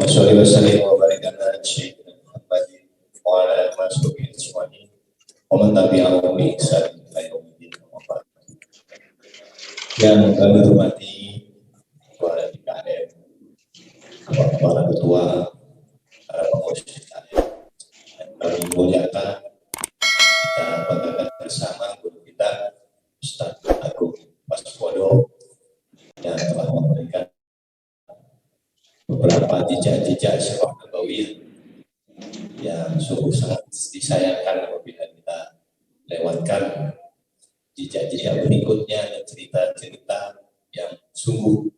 Wassallallahu wasallim wa baraka ala sayyidina Muhammadin wa ala alihi washabihi ajma'in. Wa man tabi'ahum bi ihsan ila yaumil qiyamah. Yang kami hormati para DKM, para ketua, para pengurus DKM, yang kami muliakan, kita banggakan bersama guru kita Ustaz Agung Waspodo yang telah memberikan beberapa jejak-jejak sirah nabawiyah yang sungguh sangat disayangkan apabila kita lewatkan jejak-jejak berikutnya dan cerita-cerita yang sungguh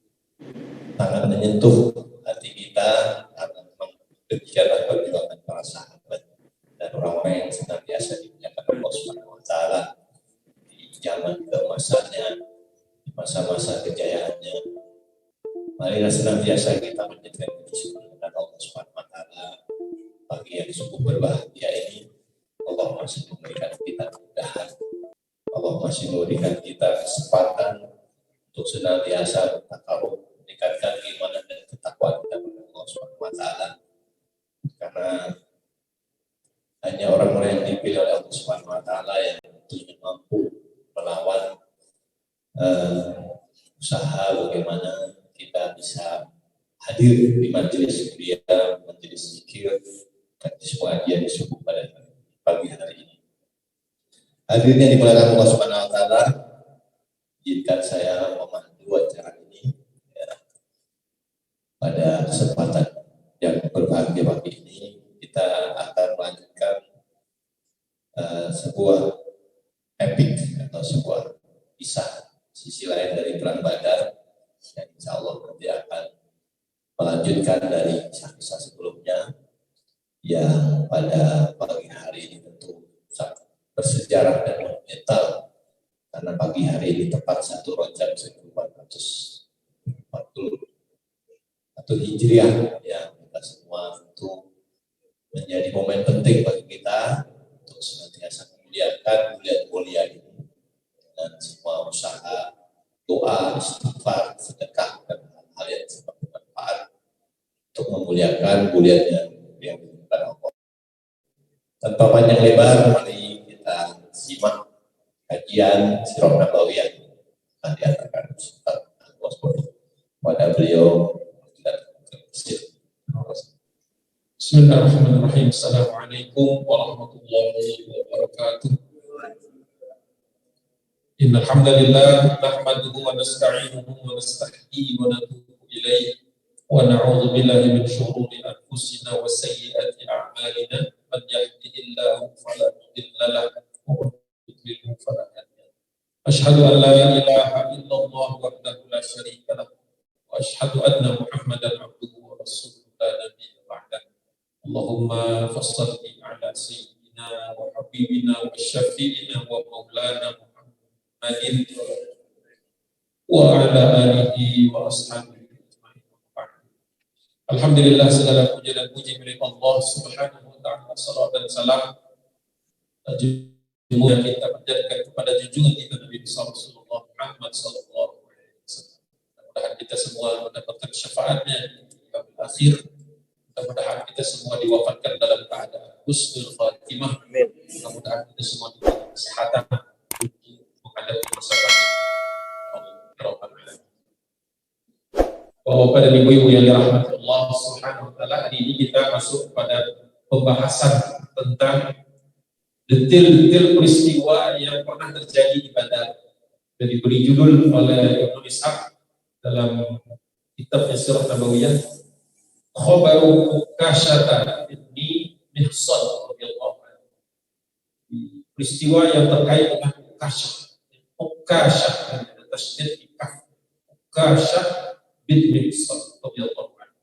sangat menyentuh hati kita karena memang demikianlah perjuangan para sahabat dan orang-orang yang senantiasa dimuliakan Allah Subhanahu wa taala di zaman keemasannya, di masa-masa kejayaannya. Marilah senantiasa kita menjadikan kesyukuran Allah Subhanahu wa taala pagi yang sungguh berbahagia ini. Allah masih memberikan kita kemudahan. Allah masih memberikan kita kesempatan untuk senantiasa bertakarub, meningkatkan keimanan dan ketakwaan kita kepada Allah Subhanahu wa taala. Karena hanya orang-orang yang dipilih oleh Allah Subhanahu wa taala yang tentunya mampu melawan usaha bagaimana kita bisa hadir di majelis kuliah, majelis zikir, dan semua kajian di subuh pada pagi hari ini. Hadirnya dimuliakan Allah Subhanahu wa taala, izinkan saya memandu acara ini ya. Pada kesempatan yang berbahagia pagi ini kita akan melanjutkan sebuah epic atau sebuah kisah sisi lain dari perang Badar yang insya Allah nanti akan melanjutkan dari kisah-kisah sebelumnya yang pada pagi hari ini tentu sangat bersejarah dan monumental karena pagi hari ini tepat 1 Rajab 1441 Hijriah yang kita semua tentu menjadi momen penting bagi kita untuk senantiasa memuliakan bulan mulia ini dengan semua usaha, doa, istighfar, sedekah dan hal-hal yang sangat bermanfaat untuk memuliakan bulannya yang dimuliakan Allah. Tanpa panjang lebar, mari kita simak kajian sirah nabawiyah yang diantarkan Ustaz Waspodo kepada beliau. Bismillahirrahmanirrahim. Assalamualaikum warahmatullahi wabarakatuh. Innal hamdalillah nahmaduhu wa nasta'inuhu wa nastahyihi wa natubu ilayhi wa na'udzu billahi min shururi anfusina wa sayyiati a'malina man yahdihillahu fala mudilla lahu wa man yudlil fala hadiya lahu. Asyhadu an la ilaha illallah wahdahu la syarika lahu wa asyhadu anna Muhammadan abduhu wa rasuluhu la nabiyya ba'dahu. Allahumma fassalli ala sayyidina wa habibina wa syafi'ina wa maulana wa ala alihi wa ashabihi. Alhamdulillah, segala puji dan puji milik Allah Subhanahu wa taala. Salawat dan salam yang kita panjatkan kepada junjungan kita Nabi Sallallahu Muhammad sallallahu alaihi wasallam. Mudah-mudahan kita semua mendapatkan syafaatnya di akhir. Mudah-mudahan kita semua diwafatkan dalam keadaan husnul khatimah. Mudah-mudahan kita semua diberikan kesehatan menghadapi masa depan. Bapak dan ibu-ibu yang dirahmati Allah Subhanahu wa taala, hari ini kita masuk pada pembahasan tentang detail-detail peristiwa yang pernah terjadi di Badar dan diberi judul oleh Ibnu Ishaq dalam kitabnya Sirah Nabawiyah, Khabaru Ukasyata ibni Mihsan radhiyallahu anhu. Peristiwa yang terkait dengan Ukasyah dan tasydid ikaf. Ukasyah bin Mihsan radhiyallahu anhu.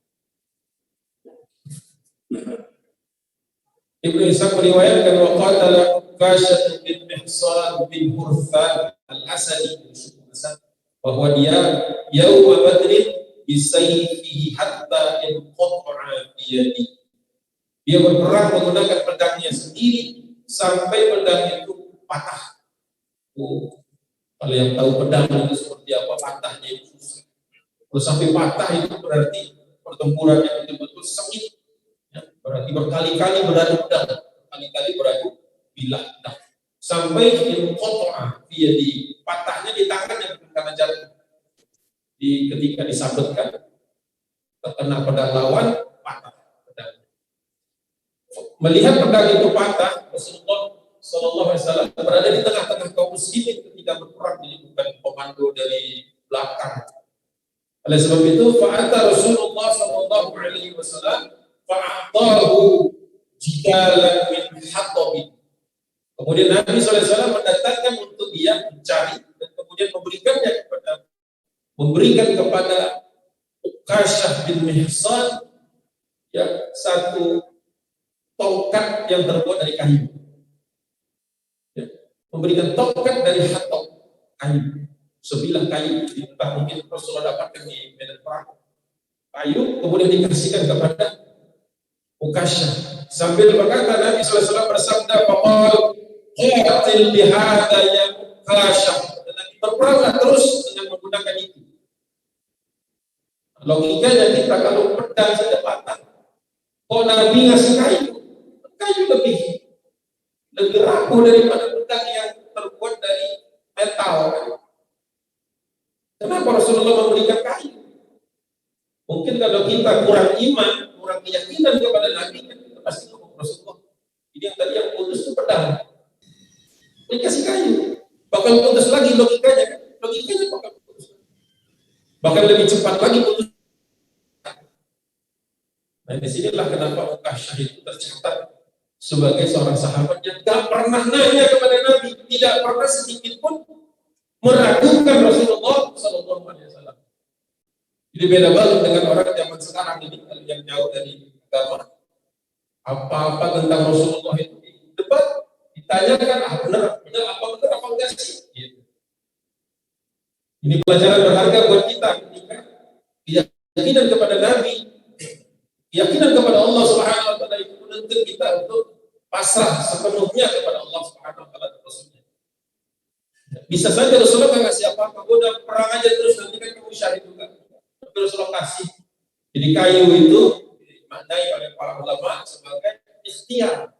Ibnu Ishaq meriwayatkan wa qatala Ukasyah bin Mihsan bin Hurthan al-Asadi bahwa dia yauma Badrin bisayfihi hatta inqata'a biyadi. Dia berperang menggunakan pedangnya sendiri sampai pedang itu patah. Kalau yang tahu pedang itu seperti apa, patahnya itu susah. Kalau sampai patah itu berarti pertempuran yang betul-betul sengit, ya, berarti berkali-kali beradu pedang, berkali-kali beradu bilah pedang, sampai inqata'a dia patahnya di tangan yang karena jatuh, ketika disabetkan terkena pedang lawan, patah pedang. Melihat pedang itu patah, Rasulullah Sallallahu Alaihi Wasallam berada di tengah-tengah kaum muslimin ketika berperang, jadi bukan komando dari belakang. Oleh sebab itu, fa'ata Rasulullah Sallallahu Alaihi Wasallam fa'atahu jidalan min hatabin. Kemudian Nabi SAW mendatangkan untuk dia mencari dan kemudian memberikan kepada Uqashah bin Mihsan, ya, satu tongkat yang terbuat dari kayu. Ya, memberikan tongkat dari hatab kayu, sebilah kayu, entah mungkin Rasulullah dapatkan di medan perang, kayu, kemudian dikasihkan kepada Uqashah. Sambil berkata Nabi SAW bersabda, "Faqal qatil bihadza ya Uqashah." Dan Nabi berperanglah terus dengan menggunakan itu. Logikanya kita kalau pedang saja patah, kok Nabi ngasih kayu lebih rapuh daripada pedang yang terbuat dari metal. Kenapa Rasulullah memberikan kayu? Mungkin kalau kita kurang iman, kurang keyakinan kepada Nabi, kita pasti ngomong Rasulullah, ini yang tadi yang putus itu pedang, dikasih kayu, bakal putus lagi logikanya bakal putus, bahkan lebih cepat lagi putus. Nah, disinilah kenapa Uqashah itu tercatat sebagai seorang sahabat yang tidak pernah nanya kepada Nabi, tidak pernah sedikit pun meragukan Rasulullah Sallallahu Alaihi Wasallam. Jadi beda banget dengan orang zaman sekarang ini yang jauh dari agama. Apa-apa tentang Rasulullah itu debat, ditanyakan benar apa enggak sih? Gitu. Ini pelajaran berharga buat kita ketika keyakinan kepada Nabi, keyakinan kepada Allah Subhanahu wa taala itu menuntut kita untuk pasrah sepenuhnya kepada Allah Subhanahu wa taala dan Rasulnya. Bisa saja Rasulullah nggak ngasih apa-apa, udah perang aja terus, nanti kan kamu syahid juga. Tapi Rasulullah kasih. Jadi kayu itu dimaknai oleh para ulama sebagai ikhtiar.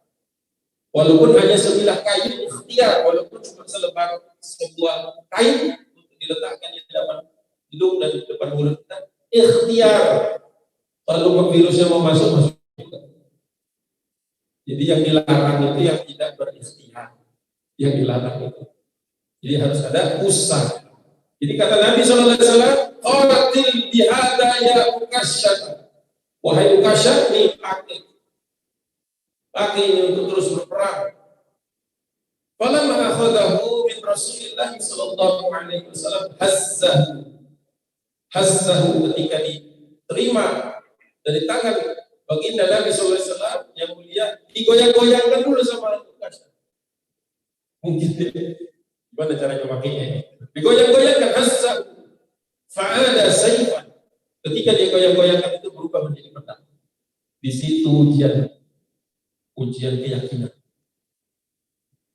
Walaupun hanya sebilah kayu, ikhtiar, walaupun cuma selembar sebuah kayu untuk diletakkan di depan hidung dan di depan mulut kita, ikhtiar. Kalau virusnya mau masuk juga. Jadi yang dilarang itu yang tidak berikhtiar, yang dilarang itu. Jadi harus ada usaha. Jadi kata Nabi SAW, qatil bihadza ya Uqashah. Wahai Uqashah, ini pakai ini untuk terus berperang. Falamma akhadahu min Rasulillah sallallahu alaihi wasallam hazzahu ketika diterima dari tangan baginda Nabi SAW yang mulia, digoyang-goyangkan dulu sama Uqashah. Mungkin gimana caranya makainya? Digoyang-goyangkan, hazza fa'ada sayfan. Ketika digoyang-goyangkan itu berubah menjadi pedang. Di situ ujian keyakinan.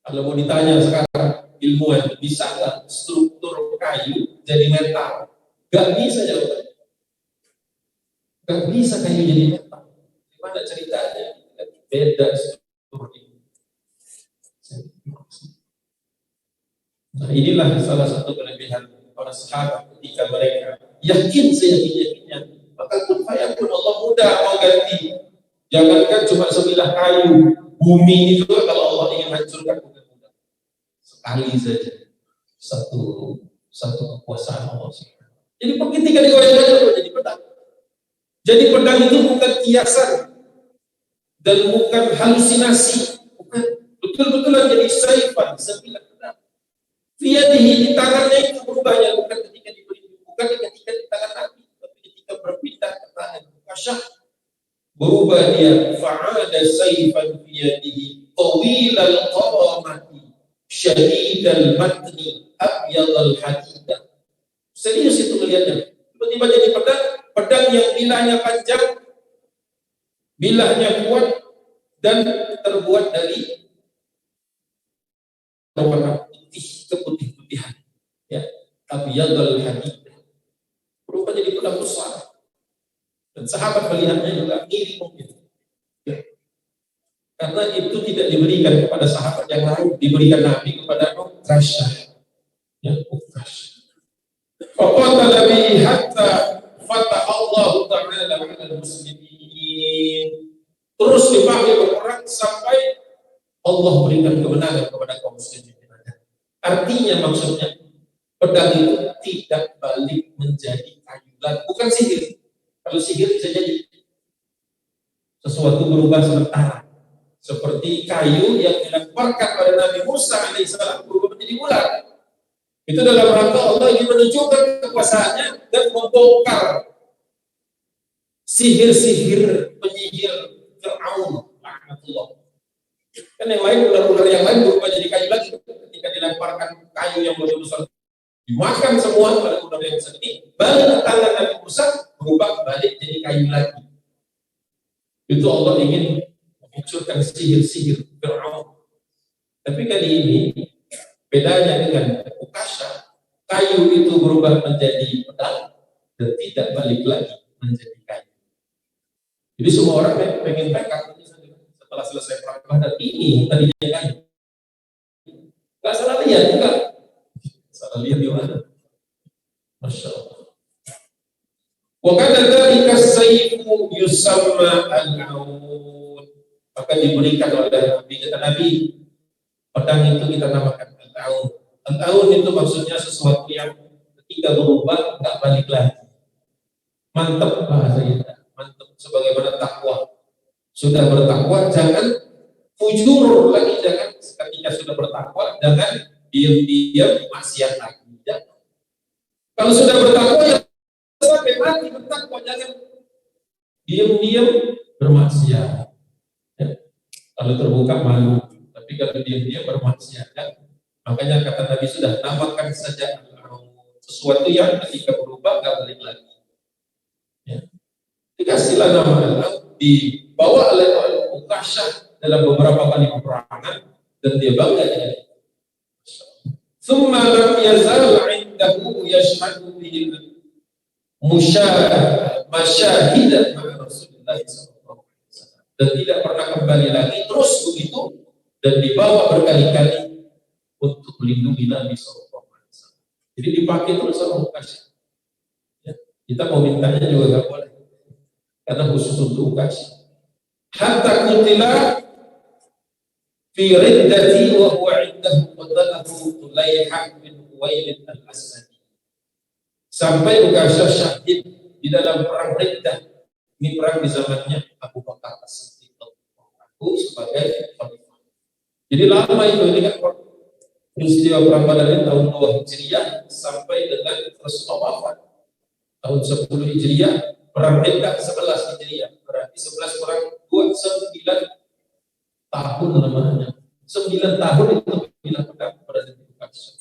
Kalau mau ditanya sekarang ilmuwan, bisa nggak struktur kayu jadi metal? Gak bisa jawabannya. Gak bisa kayu jadi metal. Gimana ceritanya? Beda struktur ini. Nah, inilah salah satu kelebihan para sahabat ketika mereka yakin seyakin-yakinnya, maka kun fayakun, Allah mudah mau ganti. Jangankan cuma sebilah kayu, bumi ini juga kalau Allah ingin hancurkan bukan mudah. Sekali saja satu kekuasaan Allah. Jadi ketika digoyang-goyang jadi pedang. Jadi pedang itu bukan kiasan dan bukan halusinasi, bukan, betul-betul jadi saifan, sebilah pedang. Fiyadihi, di tangannya itu berubahnya, bukan ketika diberi, bukan ketika di tangan Nabi, tapi ketika berpindah ke tangan Uqashah, berubah dia, fa'ada sayfan fiyadihi tawilal qamati syadidal matni abyadal hadidah. Serius itu melihatnya, tiba-tiba jadi pedang yang bilahnya panjang, bilahnya kuat, dan terbuat dari warna keputih-putihan, ya, abyadal hadidah, berubah jadi pedang besar. Dan sahabat melihatnya juga iri mungkin. Ya. Karena itu tidak diberikan kepada sahabat yang lain, diberikan Nabi kepada Uqasyah. Ya, Uqasyah. Faqatala bihi hatta fatah Allah Ta'ala 'ala muslimin. Terus dipanggil berperang sampai Allah berikan kemenangan kepada kaum muslimin. Artinya maksudnya pedang itu tidak balik menjadi kayu lagi, bukan sihir. Kalau sihir bisa jadi sesuatu berubah sementara, seperti kayu yang dilemparkan pada Nabi Musa alaihissalam berubah menjadi ular. Itu dalam rangka Allah ingin menunjukkan kekuasaannya dan membongkar sihir-sihir penyihir Fir'aun laknatullah. Kan yang lain, ular-ular yang lain berubah jadi kayu lagi ketika dilemparkan kayu yang lebih besar, dimakan semua oleh ular yang besar ini, balik tangan Nabi Musa berubah balik jadi kayu lagi. Itu Allah ingin menghancurkan sihir-sihir Fir'aun. Tapi kali ini bedanya dengan Uqasyah, kayu itu berubah menjadi pedang dan tidak balik lagi menjadi kayu. Jadi semua orang pengen backup setelah selesai perang Badar ini tadinya kayu. Nggak salah lihat juga. Salah lihat di mana? Masya Allah. Wa kana dzalika as-sayfu yusamma al-aun. Maka diberikan oleh Nabi, kata Nabi, pedang itu kita namakan al-aun. Al-aun itu maksudnya sesuatu yang ketika berubah enggak balik lagi. Mantap bahasa kita. Mantap sebagaimana takwa. Sudah bertakwa jangan fujur lagi, jangan ketika sudah bertakwa jangan diam-diam maksiat lagi. Jangan. Kalau sudah bertakwa ya sampai mati bertakwa, jangan diam-diam bermaksiat. Ya. Kalau terbuka malu, tapi kalau diam-diam bermaksiat. Ya. Makanya kata Nabi sudah namakan saja sesuatu yang ketika berubah nggak balik lagi. Ya. Dikasihlah nama Allah, dibawa oleh Uqasyah dalam beberapa kali peperangan dan dia bangga dengan itu. Tsumma lam yazal 'indahu yashhadu bil masyahidah ma'a Rasulullah sallallahu alaihi wasallam. Dan tidak pernah kembali lagi, terus begitu dan dibawa berkali-kali untuk melindungi Nabi sallallahu alaihi wasallam. Jadi dipakai terus sama Uqasyah. Ya, kita mau mintanya juga enggak boleh. Karena khusus untuk Uqasyah. Hatta qutila fi riddati wa huwa 'indahu qatalahu Tulayha bin Uwailid al-Asadi. Sampai Uqasyah syahid di dalam perang Riddah. Ini perang di zamannya Abu Bakar As-Siddiq sebagai khalifah. Jadi lama itu, ini kan peristiwa perang Badar ini tahun 2 Hijriah sampai dengan Rasulullah wafat tahun 10 Hijriah. Perang Riddah 11 Hijriah, berarti 11 kurang 2, 9 tahun namanya. 9 tahun itu dilakukan pada Nabi Uqasyah.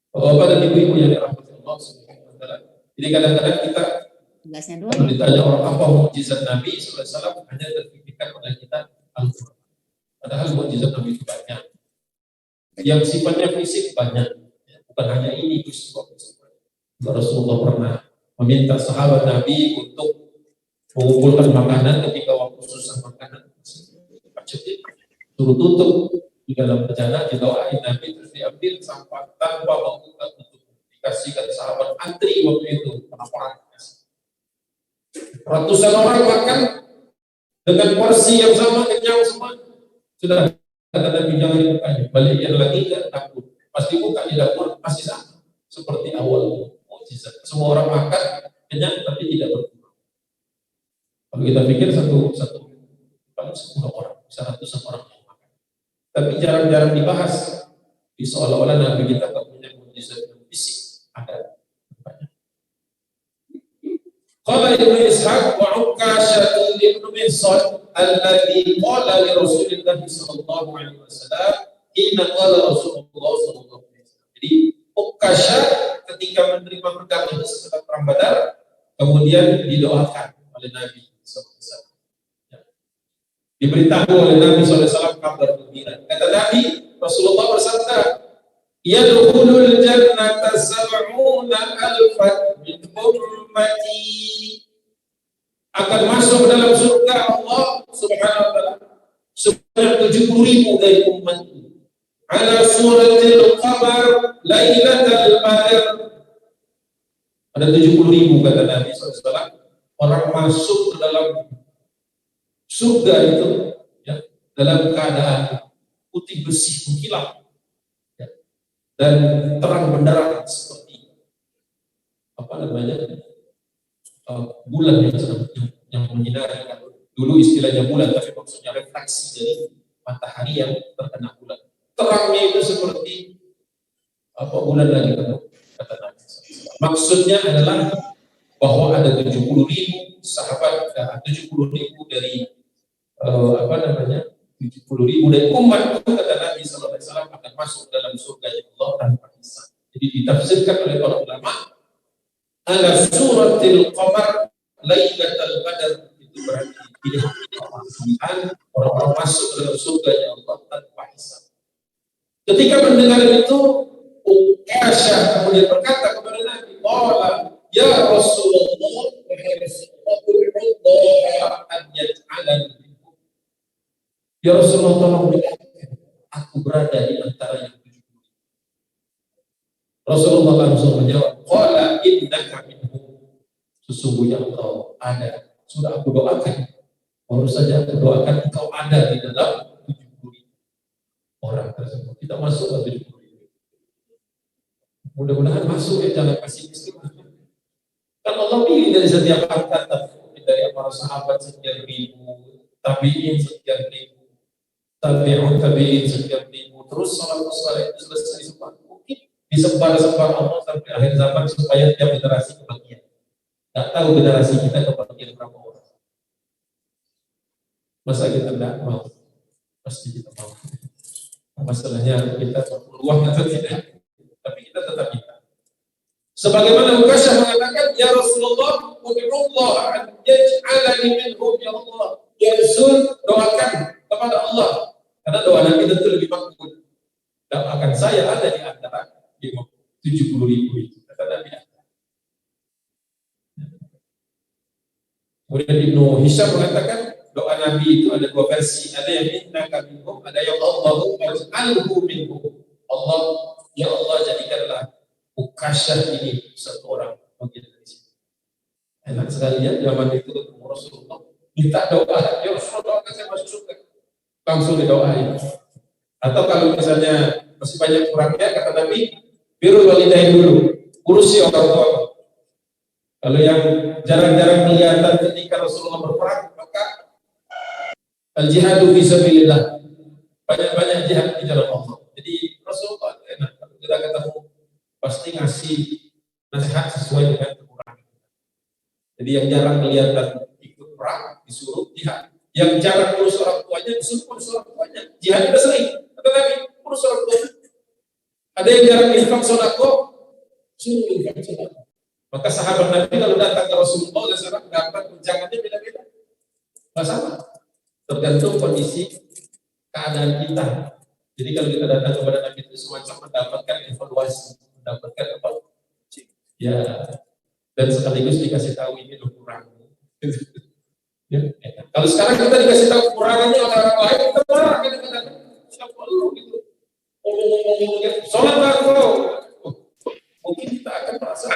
Bapak dan ibu-ibu yang dirahmati Allah Subhanahu wa taala. Jadi kadang-kadang kita kalau ditanya orang apa mukjizat Nabi sallallahu alaihi wasallam, hanya terpikirkan oleh kita Al-Qur'an. Padahal mukjizat Nabi itu banyak. Yang sifatnya fisik banyak. Bukan hanya ini peristiwa. Rasulullah pernah meminta sahabat Nabi untuk mengumpulkan makanan ketika waktu susah makanan. Suruh tutup di dalam bencana, didoain Nabi, terus diambil sampah tanpa membuka tutup. Dikasihkan sahabat antri waktu itu, kenapa? Ratusan orang makan dengan porsi yang sama, kenyang semua. Sudah kata Nabi jangan dibukanya, balikin lagi dan takut. Pasti buka di dapur masih sama seperti awal. Semua orang makan kenyang tapi tidak berkurang. Kalau kita pikir paling 10 orang, bisa ratusan orang yang makan. Tapi jarang-jarang dibahas. Di seolah-olah Nabi kita tak punya mukjizat fisik. Ada banyak. Qala Ibnu Ishaq wa Uqasyah ibn Mihsan alladhi qala li Rasulillah sallallahu alaihi wasallam hina qala Rasulullah sallallahu alaihi wasallam. Jadi Uqasyah ketika menerima pedang itu setelah perang Badar, kemudian didoakan oleh Nabi SAW. Ya. Diberitahu oleh Nabi SAW kabar gembira. Kata Nabi, Rasulullah bersabda, "Yadkhulul jannata sab'una alfan min ummati." akan masuk dalam surga Allah Subhanahu wa taala sebanyak 70.000 dari umatku. Ala suratil qamar lailatul qadar. Ada 70.000 kata Nabi SAW orang masuk ke dalam surga itu ya, dalam keadaan putih bersih mengkilat ya, dan terang benderang seperti apa namanya bulan yang menyinari. Dulu istilahnya bulan, tapi maksudnya refleksi dari matahari yang terkena bulan. Terangnya itu seperti apa bulan lagi kata Nabi. Maksudnya adalah bahwa ada 70.000 sahabat, 70.000 dari 70.000 dari umat kata Nabi SAW akan masuk dalam surga Allah tanpa hisab. Jadi ditafsirkan oleh para ulama ala suratil qamar lailatul qadar, itu berarti pilihan orang-orang masuk dalam surga Allah tanpa hisab. Ketika mendengar itu, Aisyah kemudian berkata kepada Nabi, "Qala ya Rasulullah, ya Rasulullah, tolong aku berada di antara yang 70." Rasulullah langsung menjawab, "Qala innaka minhum." Sesungguhnya engkau ada. Sudah aku doakan. Baru saja aku doakan engkau ada di dalam 70.000 orang tersebut. Kita masuk ke 70.000. Mudah-mudahan masuk ya, jangan pesimis. Kan Allah pilih dari setiap angkatan, dari para sahabat sekian ribu, tabiin sekian ribu, tabiin sekian ribu, terus salafus saleh itu selesai semua. Mungkin disebar-sebar Allah sampai akhir zaman supaya tiap generasi kebagian. Nggak tahu generasi kita kebagian berapa orang. Masa kita tidak mau? Pasti kita mau. Masalahnya kita berpeluang atau tidak, tapi kita tetap minta. Sebagaimana Uqasyah mengatakan, ya Rasulullah, ud'ullah an yaj'alani minhum, ya Allah. Ya Rasul, doakan kepada Allah. Karena doa Nabi tentu lebih makbul. Doakan saya ada di antara 70.000 itu. Kata Nabi. Kemudian Ibnu Hisham mengatakan, doa Nabi itu ada dua versi. Ada yang innaka minhum, ada yang Allahu waj'alhu minhum. Allah, ya Allah jadikanlah Uqasyah ini satu orang bagian dari sini. Enak sekali ya, zaman itu ketemu Rasulullah minta doa, ya Rasulullah doakan saya masuk surga, langsung didoain. Atau kalau misalnya masih banyak kurangnya, kata Nabi, birrul walidain dulu, urusi orang tua. Kalau yang jarang-jarang kelihatan ketika Rasulullah berperang, maka al-jihadu fi sabilillah, banyak-banyak jihad di jalan Allah. Jadi Rasulullah enak, kalau kita ketemu pasti ngasih nasihat sesuai dengan kekurangan. Jadi yang jarang kelihatan ikut perang disuruh jihad, yang jarang urus orang tuanya disuruh urus orang tuanya. Jihad udah sering, kata Nabi, urus orang tuanya. Ada yang jarang infak sedekah, suruh infak sedekah. Maka sahabat Nabi kalau datang ke Rasulullah SAW dapat tunjangannya beda-beda, nggak sama, tergantung kondisi keadaan kita. Jadi kalau kita datang kepada Nabi itu semacam mendapatkan evaluasi, mendapatkan apa? Ya, dan sekaligus dikasih tahu ini loh kurang. Ya. Kalau sekarang kita dikasih tahu kekurangannya oleh orang lain, kita marah kadang-kadang. Siapa lu gitu? Ngomong-ngomong, sholat aku. Mungkin kita akan merasa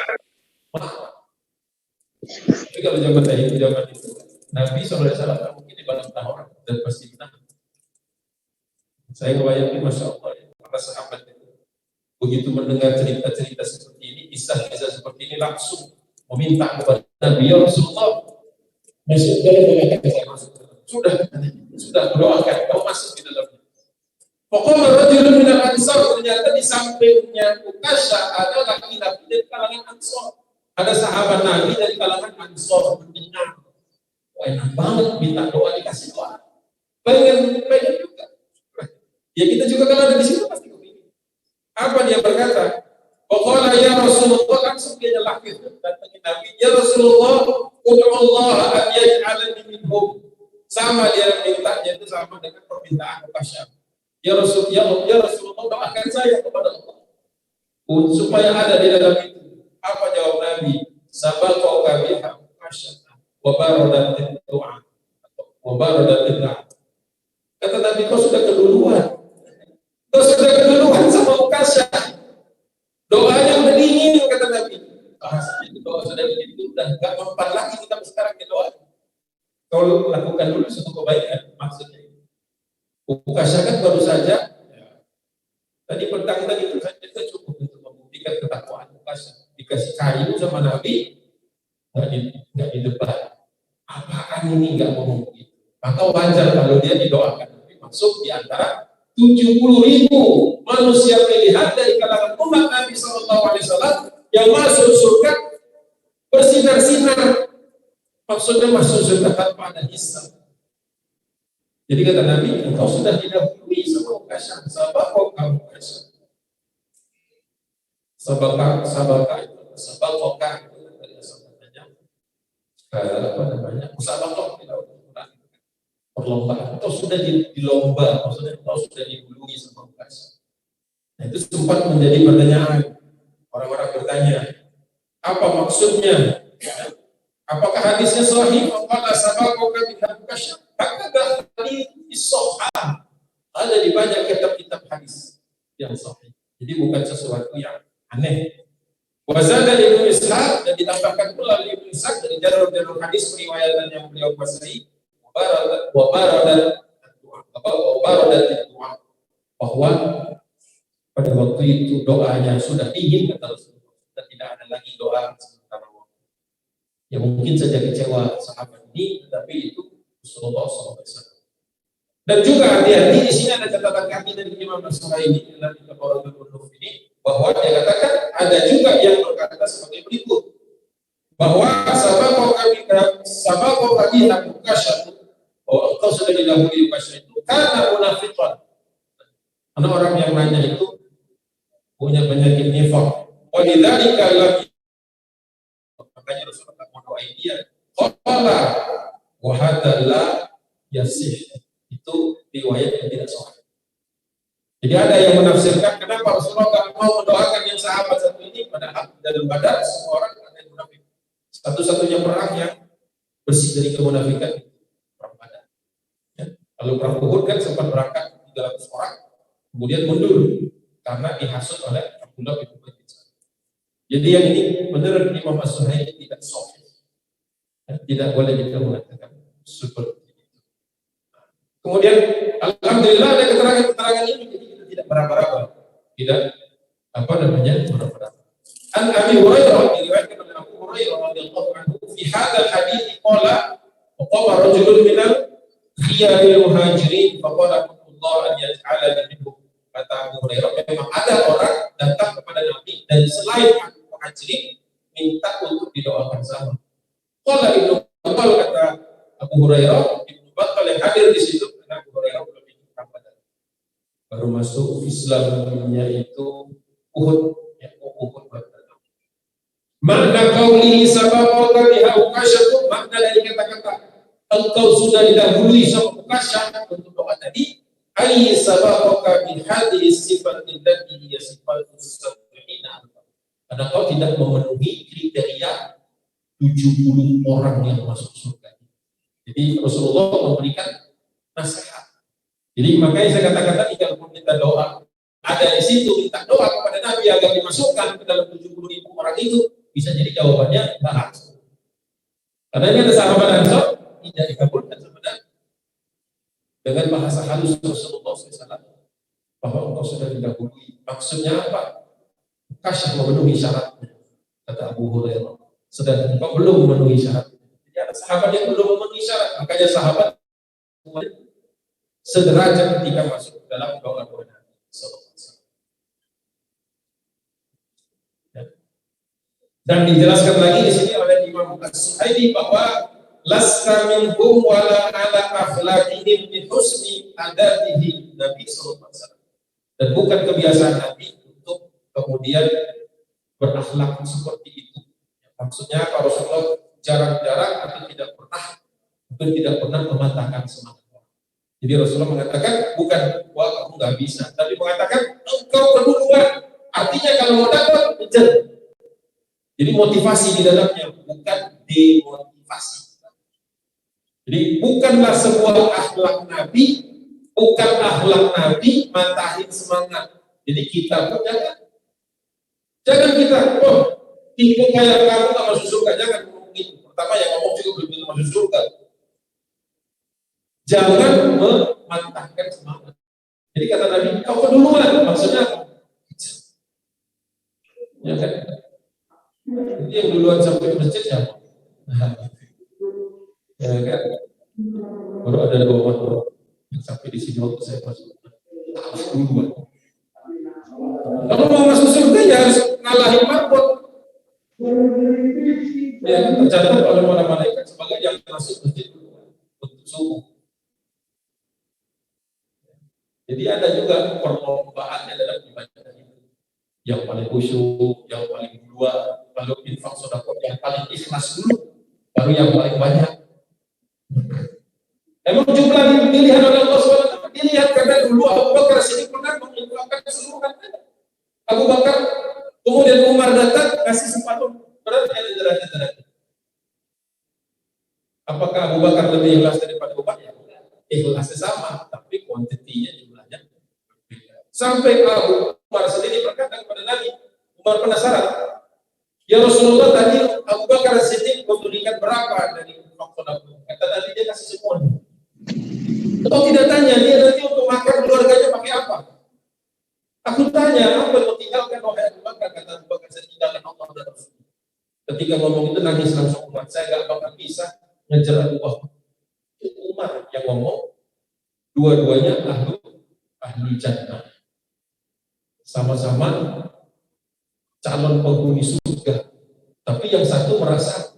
marah. Tapi kalau zaman itu, Nabi SAW mungkin dibantah orang dan pasti menang. Saya ngebayangin, Masya Allah, para sahabat itu begitu mendengar cerita-cerita seperti ini, kisah-kisah seperti ini, langsung meminta kepada Nabi, ya Rasulullah, masuk dalam mengatakan saya masuk. Sudah doakan, kau masuk di dalamnya. Pokoknya rajulun minal ansar, ternyata di sampingnya Uqasyah ada laki-laki dari kalangan Ansor. Ada sahabat Nabi dari kalangan Ansor mendengar, wah enak banget minta doa dikasih doa. Pengen juga. Ya kita juga kalau ada di situ pasti kepingin. Apa dia berkata? Pokoknya ya Rasulullah, langsung dia nyelakir datangin Nabi. Ya Rasulullah, ud'ullah an yaj'alani minhum. Sama dia mintanya itu sama dengan permintaan Uqasyah. Ya Rasulullah, doakan saya kepada Allah supaya ada di dalam itu. Apa jawab Nabi? Sabaqaka biha Uqasyah Wabaradatil doa, wabaradatil doa. Kata Nabi, kau sudah keduluan. Kau sudah keduluan sama Ukasha. Doanya udah dingin, kata Nabi. Bahasanya itu doa sudah dingin itu udah gak mempan lagi kita sekarang ke doa. Kau lakukan dulu satu kebaikan, maksudnya. Ukasha kan baru saja. Tadi petang tadi itu saja cukup untuk membuktikan ketakwaan Ukasha. Dikasih kayu sama Nabi, nggak di depan. Apaan ini nggak ngomong begitu? Maka wajar kalau dia didoakan. Nabi masuk di antara 70.000 manusia pilihan dari kalangan umat Nabi SAW yang masuk surga bersinar-sinar. Maksudnya masuk surga tanpa ada hisab. Jadi kata Nabi, engkau sudah didahului sama Ukasha. Sabakah kamu Ukasha? Sabakah itu apa namanya? Musabakah perlombaan. Engkau sudah di lomba, maksudnya engkau sudah didahului sama Ukasha. Nah, itu sempat menjadi pertanyaan. Orang-orang bertanya, apa maksudnya? Apakah hadisnya sahih? Apakah sabakah dengan Ukasha? Hakikatnya hadis sahih. Ada di banyak kitab-kitab hadis yang sahih. Jadi bukan sesuatu yang aneh. Wazada Ibnu Ishaq dan ditambahkan pula oleh Ibnu Ishaq dari jalur-jalur hadis periwayatan yang beliau kuasai. Wabaradat doa bahwa pada waktu itu doanya sudah dingin kata Rasulullah dan tidak ada lagi doa sementara waktu. Ya mungkin saja kecewa sahabat ini, tetapi itu Rasulullah SAW. Dan juga hati-hati di sini ada catatan kaki dari Imam As-Suhaimi dalam kitab Qaranul Nuf ini bahwa dia katakan ada juga yang berkata sebagai berikut bahwa sabaqo kami Ukasha bahwa engkau sudah didahului Ukasha itu karena munafiqan. Karena orang yang nanya itu punya penyakit nifaq. Wa lidzalika lam makanya Rasulullah mendoain dia qala wa hadalla yasih. Itu riwayat yang tidak sahih. Jadi ada yang menafsirkan kenapa Rasulullah tidak mau mendoakan yang sahabat satu ini, padahal dalam Badar semua orang ada yang munafik. Satu-satunya perang yang bersih dari kemunafikan itu perang Badar. Ya. Lalu perang Uhud kan sempat berangkat 300 orang, kemudian mundur karena dihasut oleh Abdullah bin Ubay bin Salul. Jadi yang ini menurut Imam As-Suhaimi tidak sahih. Tidak boleh kita mengatakan seperti. Kemudian alhamdulillah ada keterangan-keterangan ini, jadi kita tidak meraba-raba, tidak apa namanya meraba-raba. An Abi Hurairah diriwayatkan oleh Abu Hurairah radhiyallahu anhu fi hadzal hadits qala qala rajulun minal khiyaril muhajirin faqala Allah an yaj'ala minhum. Kata Abu Hurairah, memang ada orang datang kepada Nabi dan selain muhajirin minta untuk didoakan sama. Qala Ibnu Battal, kata Abu Hurairah, Ibnu Battal yang hadir di situ, karena Abu Hurairah belum ikut perang Badar. Baru masuk Islamnya itu Uhud, ya Uhud Badar. Makna qaulihi sabaqaka biha Ukasha, makna dari kata-kata engkau sudah didahului sama Ukasha untuk doa tadi, ay sabaqaka bi hadhihi sifatin allati hiya sifatus sabiina. Karena kau tidak memenuhi kriteria 70 orang yang masuk surga. Jadi Rasulullah memberikan nasihat. Jadi makanya saya katakan tadi kalau kita doa ada di situ minta doa kepada Nabi agar dimasukkan ke dalam 70.000 orang itu, bisa jadi jawabannya enggak langsung. Karena ini ada sahabat Ansor tidak dikabulkan sebenarnya dengan bahasa halus Rasulullah SAW bahwa engkau sudah didahului. Maksudnya apa? Ukasha memenuhi syaratnya, kata Abu Hurairah. Sedangkan engkau belum memenuhi syarat. Jadi ada sahabat yang belum memenuhi syarat, makanya sahabat sederajat ketika masuk dalam doa-doa Nabi SAW. Dan dijelaskan lagi di sini oleh Imam As-Suhaimi bahwa lasta minhum wala ala akhlaqihim bi husni adatihi Nabi sallallahu alaihi wasallam. Dan bukan kebiasaan Nabi untuk kemudian berakhlak seperti itu. Maksudnya kalau Rasulullah jarang-jarang atau tidak pernah mematahkan semangat. Jadi Rasulullah mengatakan bukan wah kamu nggak bisa, tapi mengatakan engkau keduluan. Artinya kalau mau dapat kejar. Jadi motivasi di dalamnya bukan demotivasi. Jadi bukanlah sebuah akhlak Nabi, bukan akhlak Nabi matahin semangat. Jadi kita pun jangan kita, tipe kayak kamu gak masuk surga, jangan ngomong gitu. Pertama yang ngomong juga belum tentu masuk surga. Jangan mematahkan semangat. Jadi kata Nabi, kau keduluan, maksudnya apa? Ya kan? Jadi yang duluan sampai masjid siapa? Ya kan? Baru ada 2 orang yang sampai di sini waktu saya masuk. Duluan. Kalau mau masuk surga ya harus ngalahin marbot. Ya, tercatat oleh para malaikat sebagai yang masuk masjid untuk subuh. Jadi ada juga perlombaannya dalam ibadah itu. Yang paling khusyuk, yang paling dua, lalu infak sedekah yang paling ikhlas dulu, baru yang paling banyak. Emang jumlah dilihat oleh Allah SWT, dilihat karena dulu Abu Bakar Siddiq pernah menginfakkan seluruh hartanya. Abu Bakar, kemudian Umar datang kasih sepatu, berarti ada derajat-derajat. Apakah Abu Bakar lebih ikhlas daripada Umar? Ya, ikhlasnya sama, tapi kuantitinya jumlahnya berbeda. Sampai Abu Umar sendiri berkata kepada Nabi, Umar penasaran, ya Rasulullah, tadi Abu Bakar Siddiq memberikan berapa dari faktor Abu? Kata Nabi, dia kasih semuanya. Atau tidak tanya, dia nanti untuk makan keluarganya pakai apa? Aku tanya, apa yang tinggalkan oleh Abu Bakar? Kata Abu Bakar, saya tinggalkan Allah dan Rasul. Ketika ngomong itu nangis langsung Umar, saya gak bakal bisa ngejar Abu Bakar. Itu Umar yang ngomong, dua-duanya ahlul jannah. Sama-sama calon penghuni surga. Tapi yang satu merasa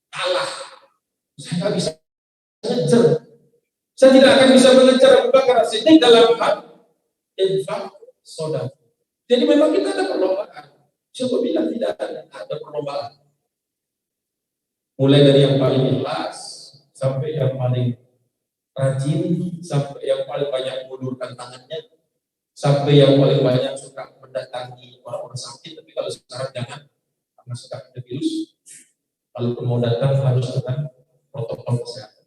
kalah. Saya gak bisa ngejar. Saya tidak akan bisa mengejar Abu Bakar Siddiq dalam hal infak sedekah. Jadi memang kita ada perlombaan. Coba bilang tidak ada perlombaan. Mulai dari yang paling ikhlas sampai yang paling rajin, sampai yang paling banyak mengulurkan tangannya, sampai yang paling banyak suka mendatangi orang-orang sakit. Tapi kalau sekarang jangan, karena sekarang ada virus. Kalaupun mau datang harus dengan protokol kesehatan.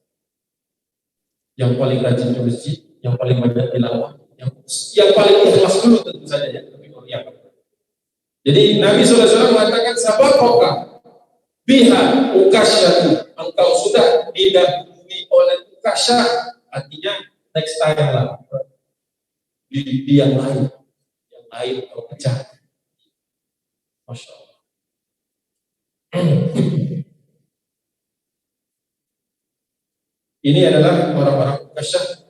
Yang paling rajin di masjid, yang paling banyak tilawah, yang paling ikhlas dulu tentu saja ya. Jadi Nabi SAW mengatakan sabaqaka biha ukasyatu, engkau sudah didahului oleh ukasyah, artinya next time lah di yang lain kau kejar. Masya Allah. Ini adalah orang-orang ukasyah,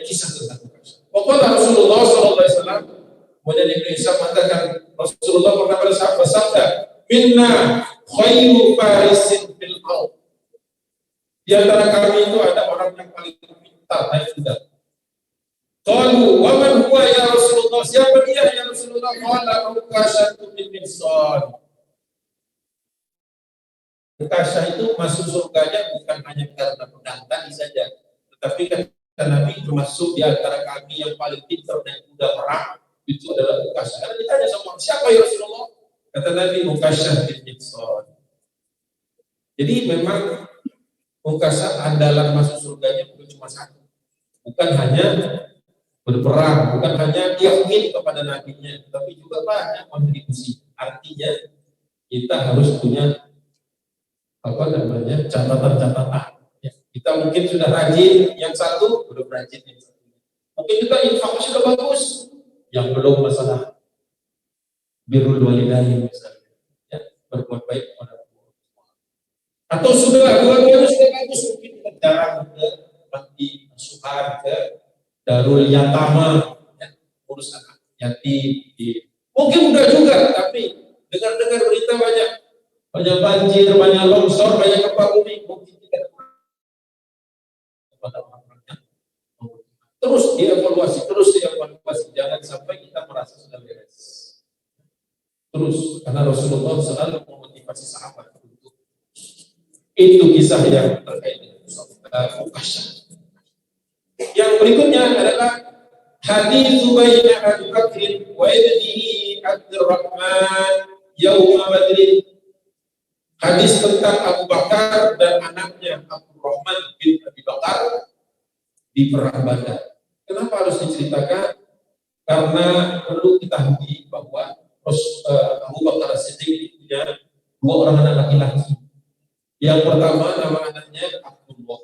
kisah tentang ukasyah. Pokoknya Rasulullah SAW, kemudian Ibnu Isa mengatakan, Rasulullah pernah bersabda, minna khairu farisin fil ardh. Di antara kami itu ada orang yang paling pintar naik kuda. Qalu wa man huwa ya Rasulullah? Siapa dia ya Rasulullah? Qala ukasyatu bin Mihsan. Ukasyah itu masuk surganya bukan hanya karena pedang tadi saja, tetapi kata Nabi termasuk di antara kami yang paling pintar naik kuda perang itu adalah Ukasyah. Karena ditanya sama siapa ya Rasulullah? Kata Nabi Ukasyah bin Mihsan. Jadi memang Ukasyah andalan masuk surganya bukan cuma satu, bukan hanya berperang, bukan hanya yakin kepada nabinya, tapi juga banyak kontribusi. Artinya kita harus punya catatan-catatan. Ya, kita mungkin sudah rajin, yang satu belum rajin, yang satu. Mungkin kita infaknya sudah bagus, yang belum masalah birrul walidain misalnya, ya, berbuat baik kepada Allah. Atau sudah dua-duanya sudah bagus, mungkin kita jarang ke panti asuhan, ke darul yatama, ya, urus anak yatim. Mungkin udah juga, tapi dengar-dengar berita banyak banjir, banyak longsor, banyak gempa bumi, mungkin tidak kepada orang-orangnya. Terus dievaluasi, jangan sampai kita merasa sudah beres. Terus, karena Rasulullah selalu memotivasi sahabat untuk itu kisah yang terkait dengan Ukasyah. Yang berikutnya adalah hadits baina Abu Bakr wa ibnihi Abdurrahman yaum Badr. Hadis tentang Abu Bakar dan anaknya Abu Abdurrahman bin Abi Bakar di perang Badar. Kenapa harus diceritakan? Karena perlu diketahui bahwa Abu Bakar Siddiq punya dua orang anak laki-laki. Yang pertama nama anaknya Abdullah,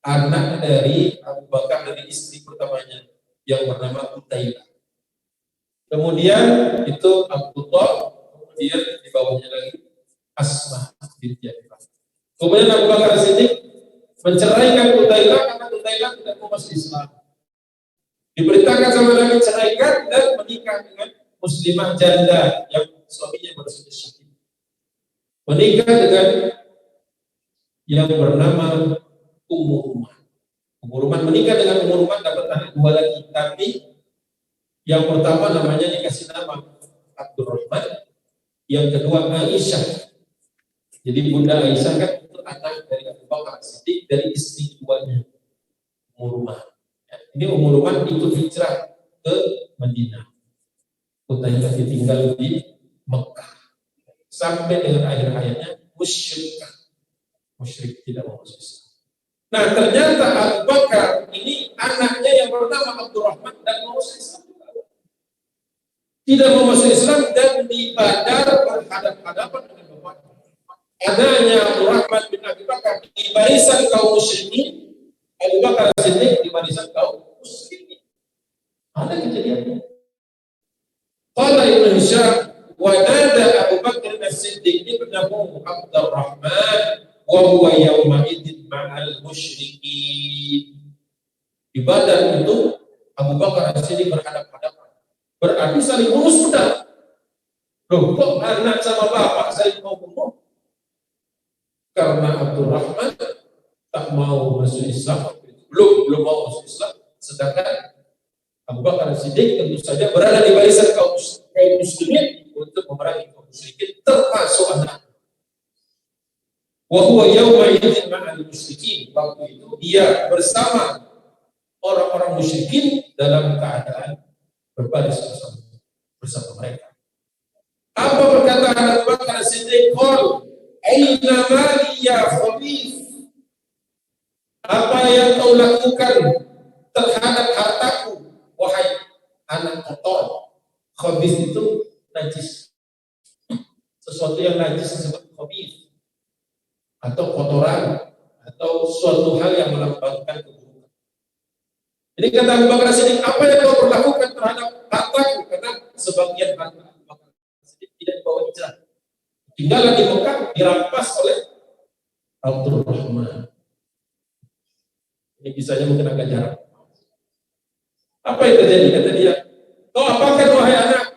anak dari Abu Bakar dari istri pertamanya yang bernama Utailah. Kemudian itu Abdullah, kemudian di bawahnya lagi Asma binti Abi Bakar. Kemudian Abu Bakar Siddiq menceraikan Utailah karena Utailah tidak mau masuk Islam. Diperintahkan sama Nabi ceraikan dan menikah dengan muslimah janda yang suaminya baru saja syahid. Menikah dengan yang bernama Ummu Ruman. Ummu Ruman menikah dengan Ummu Ruman dapat anak dua lagi, tapi yang pertama namanya dikasih nama Abdurrahman, yang kedua Aisyah. Jadi Bunda Aisyah kan itu anak dari Abu Bakar Siddiq dari istri keduanya Ummu Ruman. Ini Ummu Ruman ikut hijrah ke Madinah. Utailah ditinggal di Mekah sampai dengan akhir hayatnya musyrik tidak mau masuk Islam. Nah ternyata Abu Bakar ini anaknya yang bernama Abdurrahman dan mau masuk Islam. Tidak mau masuk Islam dan di Badar berhadapan dengan bapaknya. Adanya Abdurrahman bin Abi Bakar di barisan kaum musyrikin, Abu Bakar Siddiq di barisan kaum musyrikin. Ada kejadiannya. Qala Ibnu Hisham wa nada Abu Bakar As-Siddiq ibnahu Abdurrahman wa huwa yawma idzin ma'al musyrikin. Di Badar itu Abu Bakar As-Siddiq berhadapan-hadapan. Berarti saling bunuh pedang. Loh, kok anak sama bapak saling mau bunuh? Karena Abdurrahman tak mau masuk Islam, belum mau masuk Islam, sedangkan Abu Bakar Siddiq tentu saja berada di barisan kaum muslimin untuk memerangi kaum musyrikin termasuk anak. Wa huwa yawma idzin ma'al musyrikin. Waktu itu dia bersama orang-orang musyrikin dalam keadaan berbaris bersama mereka. Apa perkataan Abu Bakar Siddiq? Qul aina mali ya khabith. Apa yang kau lakukan terhadap hartaku, wahai anak kotor? Khabith itu najis. Sesuatu yang najis disebut khabith, atau kotoran, atau suatu hal yang melambangkan keburukan. Jadi kata Abu Bakar Siddiq, apa yang kau perlakukan terhadap hartaku? Karena sebagian harta Abu Bakar Siddiq tidak dibawa hijrah, tinggal di Mekah, dirampas oleh Abdurrahman. Ini kisahnya mungkin agak jarang. Apa yang terjadi? Kata dia, kau apakan wahai anak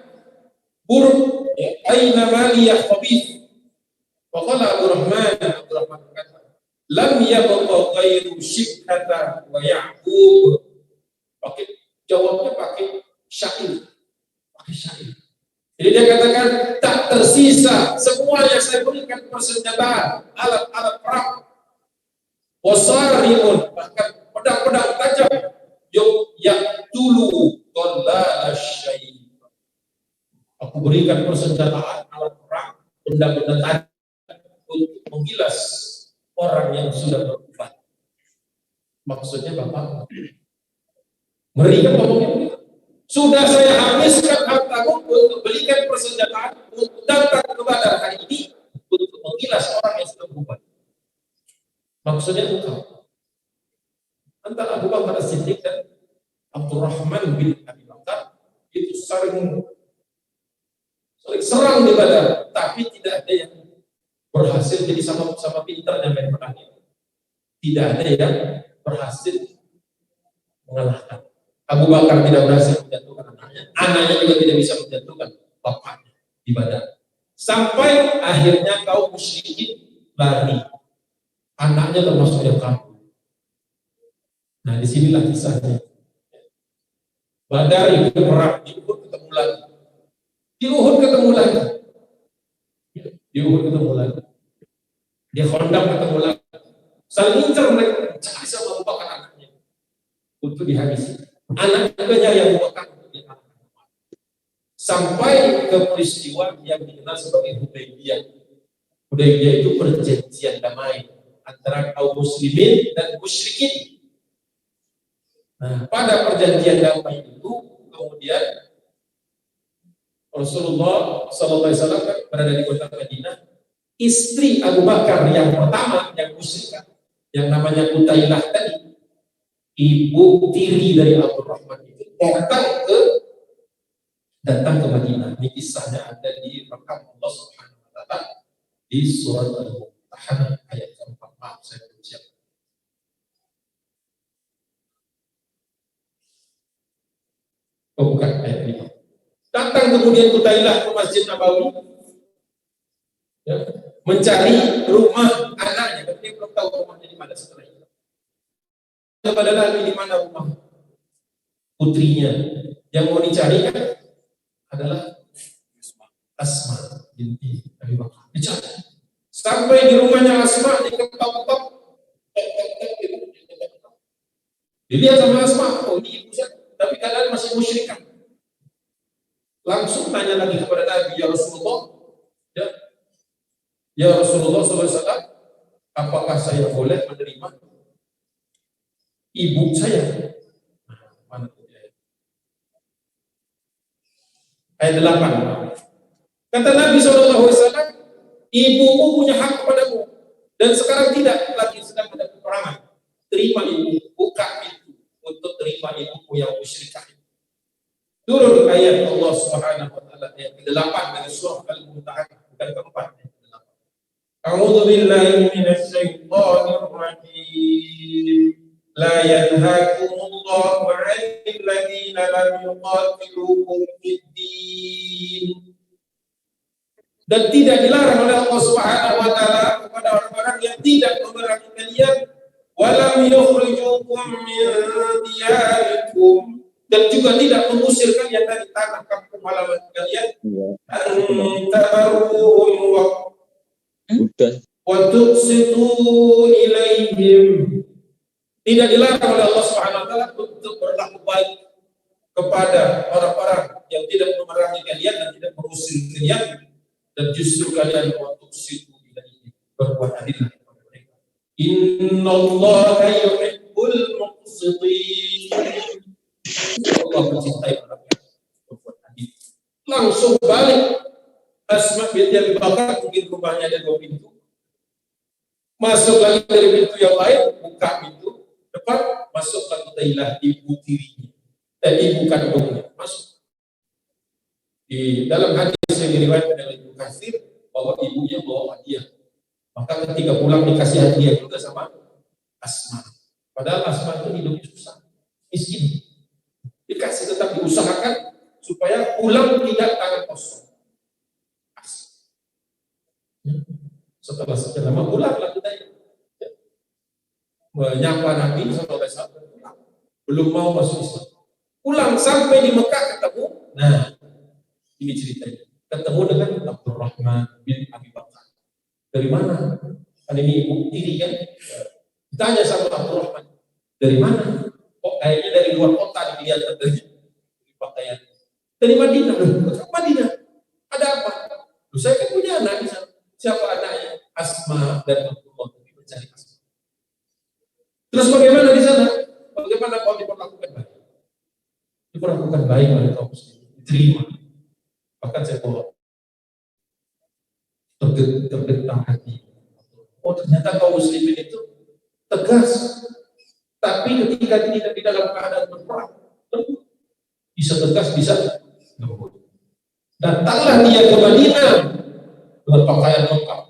buruk? Aina mali ya khabith. Waqala Abdurrahman berkata, lam yabqa ghairu Shibhata wa Ya'qub. Pakai jawabnya pakai syair. Jadi dia katakan tak tersisa semua yang saya berikan persenjataan, alat-alat perang, wasarimun, bahkan pedang-pedang tajam, yang dulu dolala syai. Aku berikan persenjataan, alat perang, benda-benda tajam untuk menggilas orang yang sudah berubah. Maksudnya Bapak merikan ngomongnya begitu. Sudah saya habiskan hartaku untuk belikan persenjataan untuk datang ke Badar hari ini untuk menggilas orang yang sudah berubah. Maksudnya engkau. Antara Abu Bakar Siddiq dan Abdurrahman bin Abi Bakar itu saling serang di Badar, tapi tidak ada yang berhasil. Jadi sama-sama pintarnya main perang. Tidak ada yang berhasil mengalahkan. Abu Bakar tidak berhasil menjatuhkan anaknya juga tidak bisa menjatuhkan bapaknya di Badar. Sampai akhirnya kaum musyrikin lari, anaknya termasuk yang kabur. Nah disinilah kisahnya. Badar itu perang, di Uhud ketemu lagi. Di Uhud ketemu lagi. Di Khandaq ketemu lagi. Saling incar mereka, cari sama Abu Bakar anaknya untuk dihabisi. Anak juga yang bukan sampai ke peristiwa yang dikenal sebagai Hudaybiyah. Hudaybiyah itu perjanjian damai antara kaum muslimin dan musyrikin. Nah, pada perjanjian damai itu kemudian Rasulullah SAW berada di kota Madinah. Istri Abu Bakar yang pertama yang musyrikah, yang namanya Qutailah tadi, ibu tiri dari Abdurrahman itu datang ke Madinah. Ini kisahnya ada di rekam Allah Subhanahu wa taala di surat Al-Mumtahanah ayat keempat. Maaf saya belum siap. Oh bukan, ayat 5. Datang kemudian Qutailah ke Masjid Nabawi, ya, mencari rumah anaknya, tapi dia belum tahu rumahnya di mana setelah itu. Kepada Nabi, di mana rumah putrinya? Yang mau dicari kan adalah Asma binti Abi Bakar. Dicari. Sampai di rumahnya Asma, diketok-ketok. Dilihat sama Asma, oh ini ibu saya, tapi kalian masih musyrikan. Langsung tanya lagi kepada Nabi, ya Rasulullah, ya Rasulullah SAW, apakah saya boleh menerima ibu saya? Mana ayat? Ayat 8. Kata Nabi SAW, ibumu punya hak kepadamu, dan sekarang tidak lagi sedang ada peperangan. Terima ibu, buka pintu untuk terima ibumu yang musyrikah. Turun ayat Allah Subhanahu wa taala ayat ke-8 dari surah Al-Mumtahanah, bukan ke-4, ayat ke-8. A'udzu billahi minasy syaithanir rajim. La yanhaakumullahu 'anil ladzina lam yuqatilukum fid-din. Dan tidak dilarang oleh Allah Subhanahu wa taala kepada orang-orang yang tidak memerangi kalian, walam yukhrijukum min diyarikum, dan juga tidak mengusir kalian dari tanah kampung halaman kalian. Antabaruhum wa tuqsitu ilaihim. Tidak dilarang oleh Allah Subhanahu wa taala untuk berlaku baik kepada orang-orang yang tidak memerangi kalian dan tidak mengusir kalian, dan justru kalian wa tuqsitu ilaihim, berbuat adil kepada mereka. Innallaha yuhibbul muqsitin. Allah mencintai orang yang berbuat adil. Langsung balik. Asma binti Abi Bakar, mungkin rumahnya ada 2 pintu. Masuk lagi dari pintu yang lain, buka pintu depan, masuk ke Qutailah, ibu tirinya, ibu kandungnya, masuk. Di dalam hadis yang diriwayatkan oleh Ibnu Katsir bahwa ibunya bawa hadiah. Maka ketika pulang dikasih hadiah juga sama Asma. Padahal Asma itu hidupnya susah, miskin. Dikasih, tetap diusahakan supaya pulang tidak tangan kosong. Setelah sekian lama pulanglah kita menyapa Nabi SAW, belum mau masuk Islam. Pulang sampai di Mekah ketemu. Nah, ini ceritanya. Ketemu dengan Abdurrahman bin Abi Bakar. Dari mana? Kan ini ibu tiri kan? Ditanya sama Abdurrahman, dari mana? Oh, kayaknya dari luar kota dilihat dari pakaian. Dari Madinah. Ke Madinah. Ada apa? Loh, saya kan punya anak di sana. Siapa anaknya? Asma dan Abdullah. Mencari Asma. Terus bagaimana di sana? Bagaimana kau diperlakukan baik? Diperlakukan baik oleh kaum muslimin. Diterima. Bahkan saya bawa tergetar hati. Oh, ternyata kaum muslimin itu tegas. Tapi ketika tidak di dalam keadaan berperang, bisa tegas, bisa lembut. Datanglah dia ke Madinah dengan pakaian lengkap.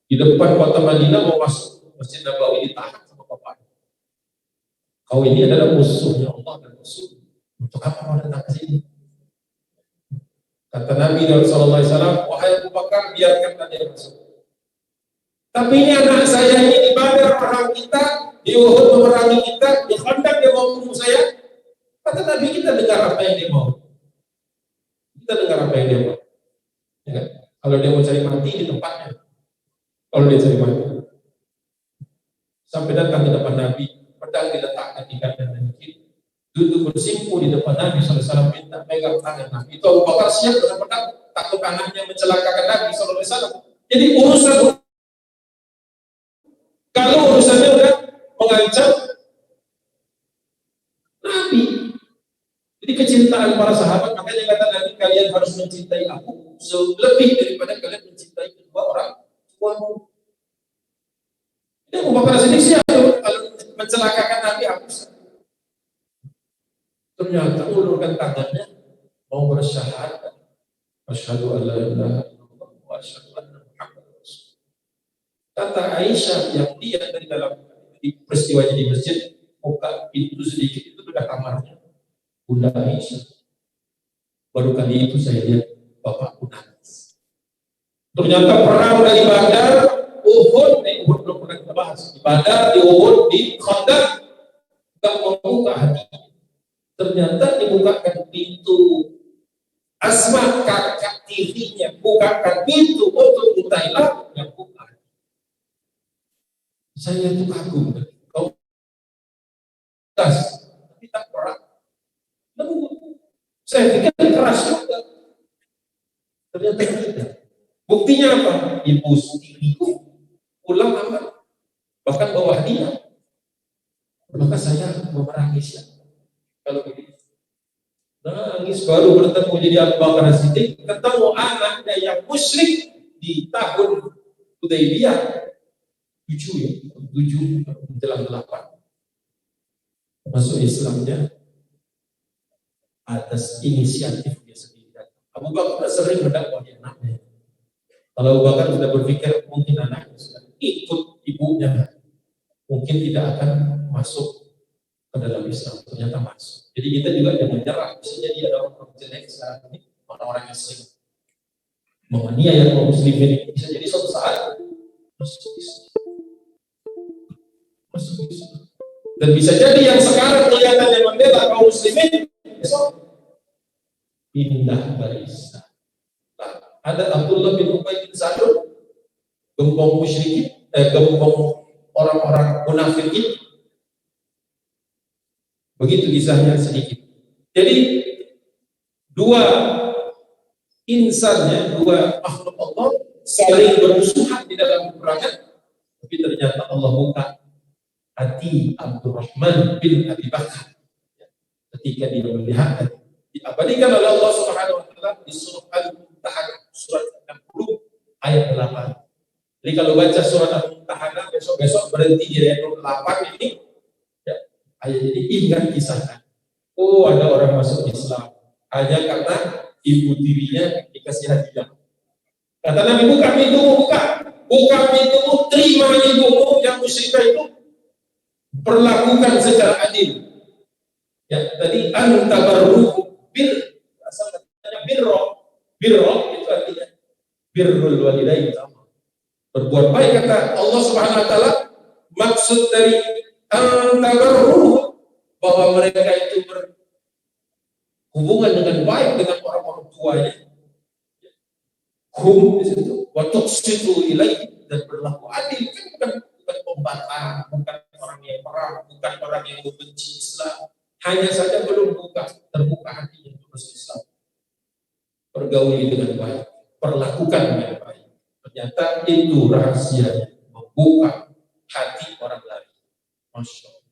Di depan kota Madinah mau masuk Masjid Nabawi, ditahan sama bapaknya. Kau ini adalah musuhnya Allah dan Rasul. Untuk apa mau datang ke sini? Kata Nabi SAW, wahai Abu Bakar, biarkanlah dia masuk. Tapi ini anak saya ini di Badar perang kita, di Uhud memerangi kita, di Khandaq dia mau bunuh saya. Kata Nabi, kita dengar apa yang dia mau. Kita dengar apa yang dia mau. Ya, kalau dia mau cari mati di tempatnya. Kalau dia cari mati. Sampai datang di depan Nabi, pedang diletakkan di kanan dan kiri. Duduk bersimpu di depan Nabi SAW, minta pegang tangan Nabi. Itu Abu Bakar siap dengan pedang, takut anaknya mencelakakan Nabi SAW. Jadi urusan Kalau urusannya udah mengancam Nabi. Jadi kecintaan para sahabat, makanya kata Nabi, kalian harus mencintai aku lebih daripada kalian mencintai kedua orang tuamu. Ini Abu Bakar Siddiq siapa kalau mencelakakan Nabi aku? Ternyata ulurkan tangannya mau bersyahadat. Asyhadu an la ilaha illallah wa asyhadu anna Muhammadar Rasulullah. Kata Aisyah yang lihat dari dalam peristiwanya di masjid, buka pintu sedikit itu sudah kamarnya Bunda Aisyah. Baru kali itu saya lihat bapakku nangis. Ternyata perang dari Badar, Uhud belum pernah kita bahas. Di Badar, di Uhud, di Khandaq, tak membuka hati. Ternyata dibukakan pintu. Asma kakak tirinya bukakan pintu untuk Thailand yang buka. Saya itu kagum. Kau tas, tapi tak perang. Saya pikir keras juga. Ternyata tidak. Buktinya apa? Ibu tiriku pulang aman, bahkan bawa hadiah. Maka saya memerangi siapa? Kalau begitu. Nangis baru bertemu jadi Abu Bakar Siddiq, ketemu anaknya yang musyrik di tahun Hudaybiyah 7 menjelang 8 masuk Islamnya atas inisiatif dia sendiri. Abu Bakar sering mendakwahi anaknya. Kalau Abu Bakar sudah berpikir mungkin anaknya sudah ikut ibunya, mungkin tidak akan masuk ke dalam Islam, ternyata masuk. Jadi kita juga jangan menyerah. Bisa jadi ada orang jelek sekarang ini, orang-orang yang sering menganiaya kaum muslimin, bisa jadi suatu saat masuk Islam. Dan bisa jadi yang sekarang kelihatannya membela kaum muslimin, besok pindah barisan. Ada Abdullah bin Ubay bin Salul, gembong musyrikin, gembong orang-orang munafikin. Begitu kisahnya sedikit. Jadi dua insannya, dua makhluk Allah saling bermusuhan di dalam peperangan, tapi ternyata Allah buka hati Abdurrahman bin Abi Bakar ketika dia melihat, diabadikan oleh Allah Subhanahu wa taala di surah Al-Mumtahanah surat 60 ayat 8. Jadi kalau baca surat Al-Mumtahanah besok-besok berhenti di ayat 8 ini, ya, ayat ini ingat kisahnya. Oh, ada orang masuk Islam hanya karena ibu tirinya dikasih hadiah. Kata Nabi, buka pintumu, buka pintumu, terima ibumu yang musyrikah itu, perlakukan secara adil. Ya, tadi antabarru bir, asal katanya birro itu artinya birrul walidain, berbuat baik. Kata Allah Subhanahu wa taala, maksud dari antabarru bahwa mereka itu berhubungan dengan baik dengan orang-orang tuanya. Hum di situ, wa tuqsitu ilaihi, dan berlaku adil, kan bukan pembantah, bukan orang yang perang, bukan orang yang membenci Islam. Hanya saja belum terbuka hatinya untuk Islam. Pergauli dengan baik, perlakukan dengan baik. Ternyata itu rahasianya, membuka hati orang lain. Masya Allah.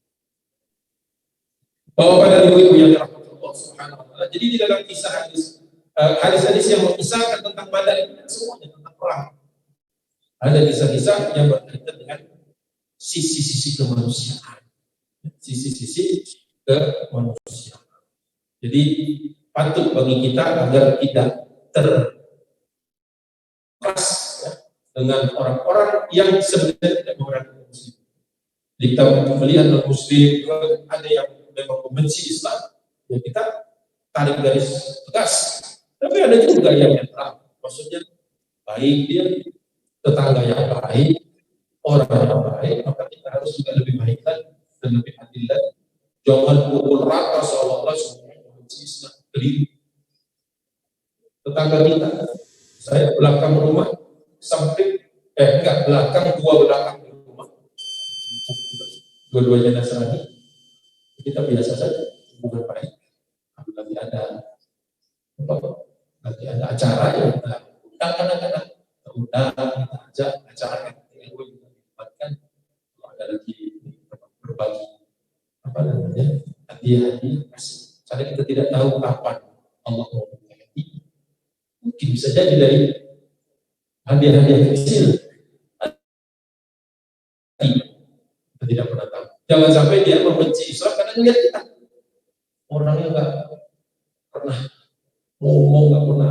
Bapak dan ibu-ibu yang dirahmati Allah Subhanahu wa taala. Jadi di dalam kisah hadis-hadis yang mengisahkan tentang Badar itu semuanya tentang perang. Ada kisah-kisah yang berkaitan dengan sisi-sisi kemanusiaan, sisi-sisi kemanusiaan. Jadi patut bagi kita agar tidak terkeras ya, dengan orang-orang yang sebenarnya tidak memerangi muslim. Kita melihat non-muslim ada yang memang membenci Islam, ya kita tarik garis tegas. Tapi ada juga yang netral, maksudnya baik dia, tetangga yang baik, orang yang baik, maka kita harus juga lebih baik dan lebih adil. Jangan pukul rata seolah-olah semua membenci Islam. Keliru. Tetangga kita, saya belakang rumah sampai belakang rumah, dua-duanya Nasrani, kita biasa saja hubungan baik. Nanti ada acara ya kita undang kadang-kadang, kita ajak acara yang juga dilibatkan hadiah-hadiah kasih. Karena kita tidak tahu kapan Allah mau berkati. Mungkin bisa jadi dari hadiah-hadiah kecil. Kita tidak pernah tahu. Jangan sampai dia membenci Islam karena melihat kita orangnya nggak pernah ngomong, nggak pernah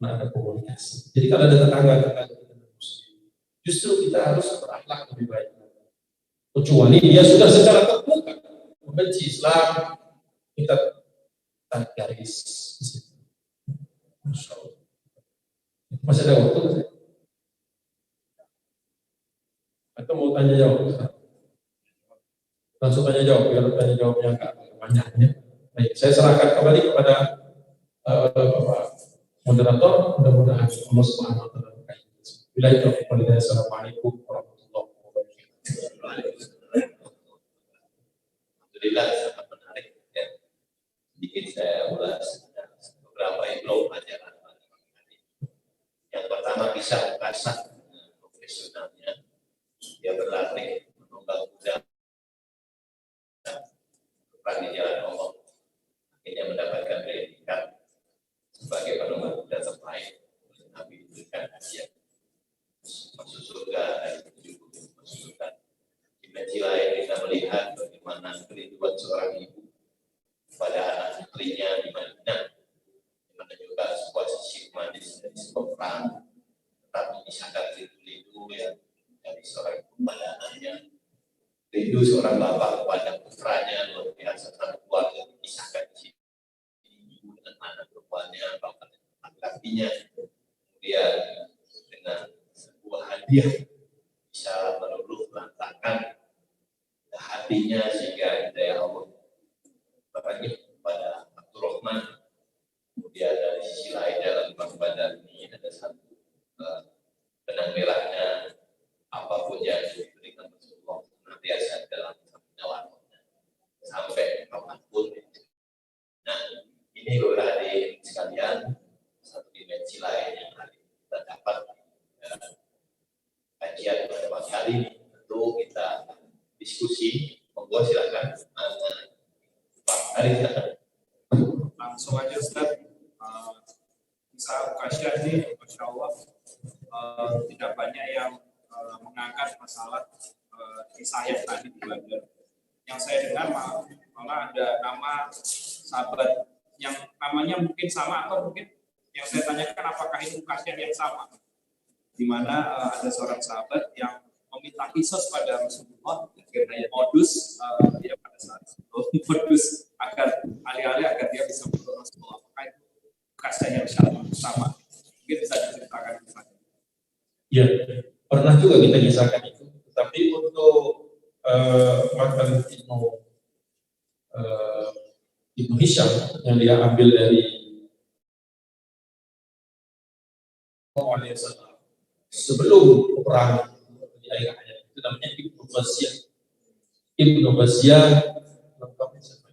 ada komunikasi. Jadi kalau ada tetangga kita justru kita harus berakhlak lebih baik. Kecuali dia sudah secara terbuka membenci Islam, kita tarik garis di situ. Masih ada waktu? Atau mau tanya jawab? Langsung tanya jawab, biar tanya jawabnya nggak banyaknya. Baik, saya serahkan kembali kepada Bapak moderator. Mudah-mudahan Allah Subhanahu wa taala berkahi. Assalamualaikum warahmatullahi wabarakatuh. Alhamdulillah sangat menarik ya. Sedikit saya ulas beberapa info pelajaran. Yang pertama bisa kasah profesionalnya, dia berlatih menunggang kuda di jalan Allah, akhirnya mendapatkan predikat sebagai penunggang kuda terbaik. Nabi diberikan hadiah masuk surga dari 70 masuk surga. Di sisi lain kita melihat bagaimana kerinduan seorang ibu pada anak putrinya di Madinah, di mana juga sebuah sisi manis dari sebuah perang, tetapi misalkan rindu yang dari seorang ibu pada anaknya, rindu seorang bapak kepada putranya luar biasa, sangat keluarga dipisahkan di sini, ibu dengan anak perempuannya, bapak dengan laki-lakinya, kemudian dengan sebuah hadiah bisa meluluh lantakan hatinya sehingga hidayah Allah bagi kepada Abdurrahman. Kemudian dari sisi lain dalam Bang Badar ini ada satu benang merahnya, apapun yang diberikan Rasulullah senantiasa dalam nyawaannya sampai kapanpun. Nah, ini berarti sekalian satu dimensi lain yang hari kita dapat kajian pada pagi hari ini. Tentu kita diskusi, monggo silakan. Pak Ari, silakan. Langsung aja Ustaz. Bisa Ukasya ini, Masya Allah, tidak banyak yang mengangkat masalah kisah yang tadi di Badar. Yang saya dengar malah ada nama sahabat yang namanya mungkin sama, atau mungkin yang saya tanyakan apakah itu Ukasya yang sama, di mana ada seorang sahabat yang meminta kisos pada Rasulullah karena modus dia pada saat itu modus agar alih-alih agar dia bisa menurut Rasulullah. Apakah itu Ukasya yang sama? Mungkin bisa diceritakan misalnya. Ya, pernah juga kita kisahkan itu. Tapi untuk matan Ibnu Hisham yang dia ambil dari sebelum peperangan di akhir hayat, itu namanya Ibnu Ghaziyah. Ibnu Ghaziyah lengkapnya siapa?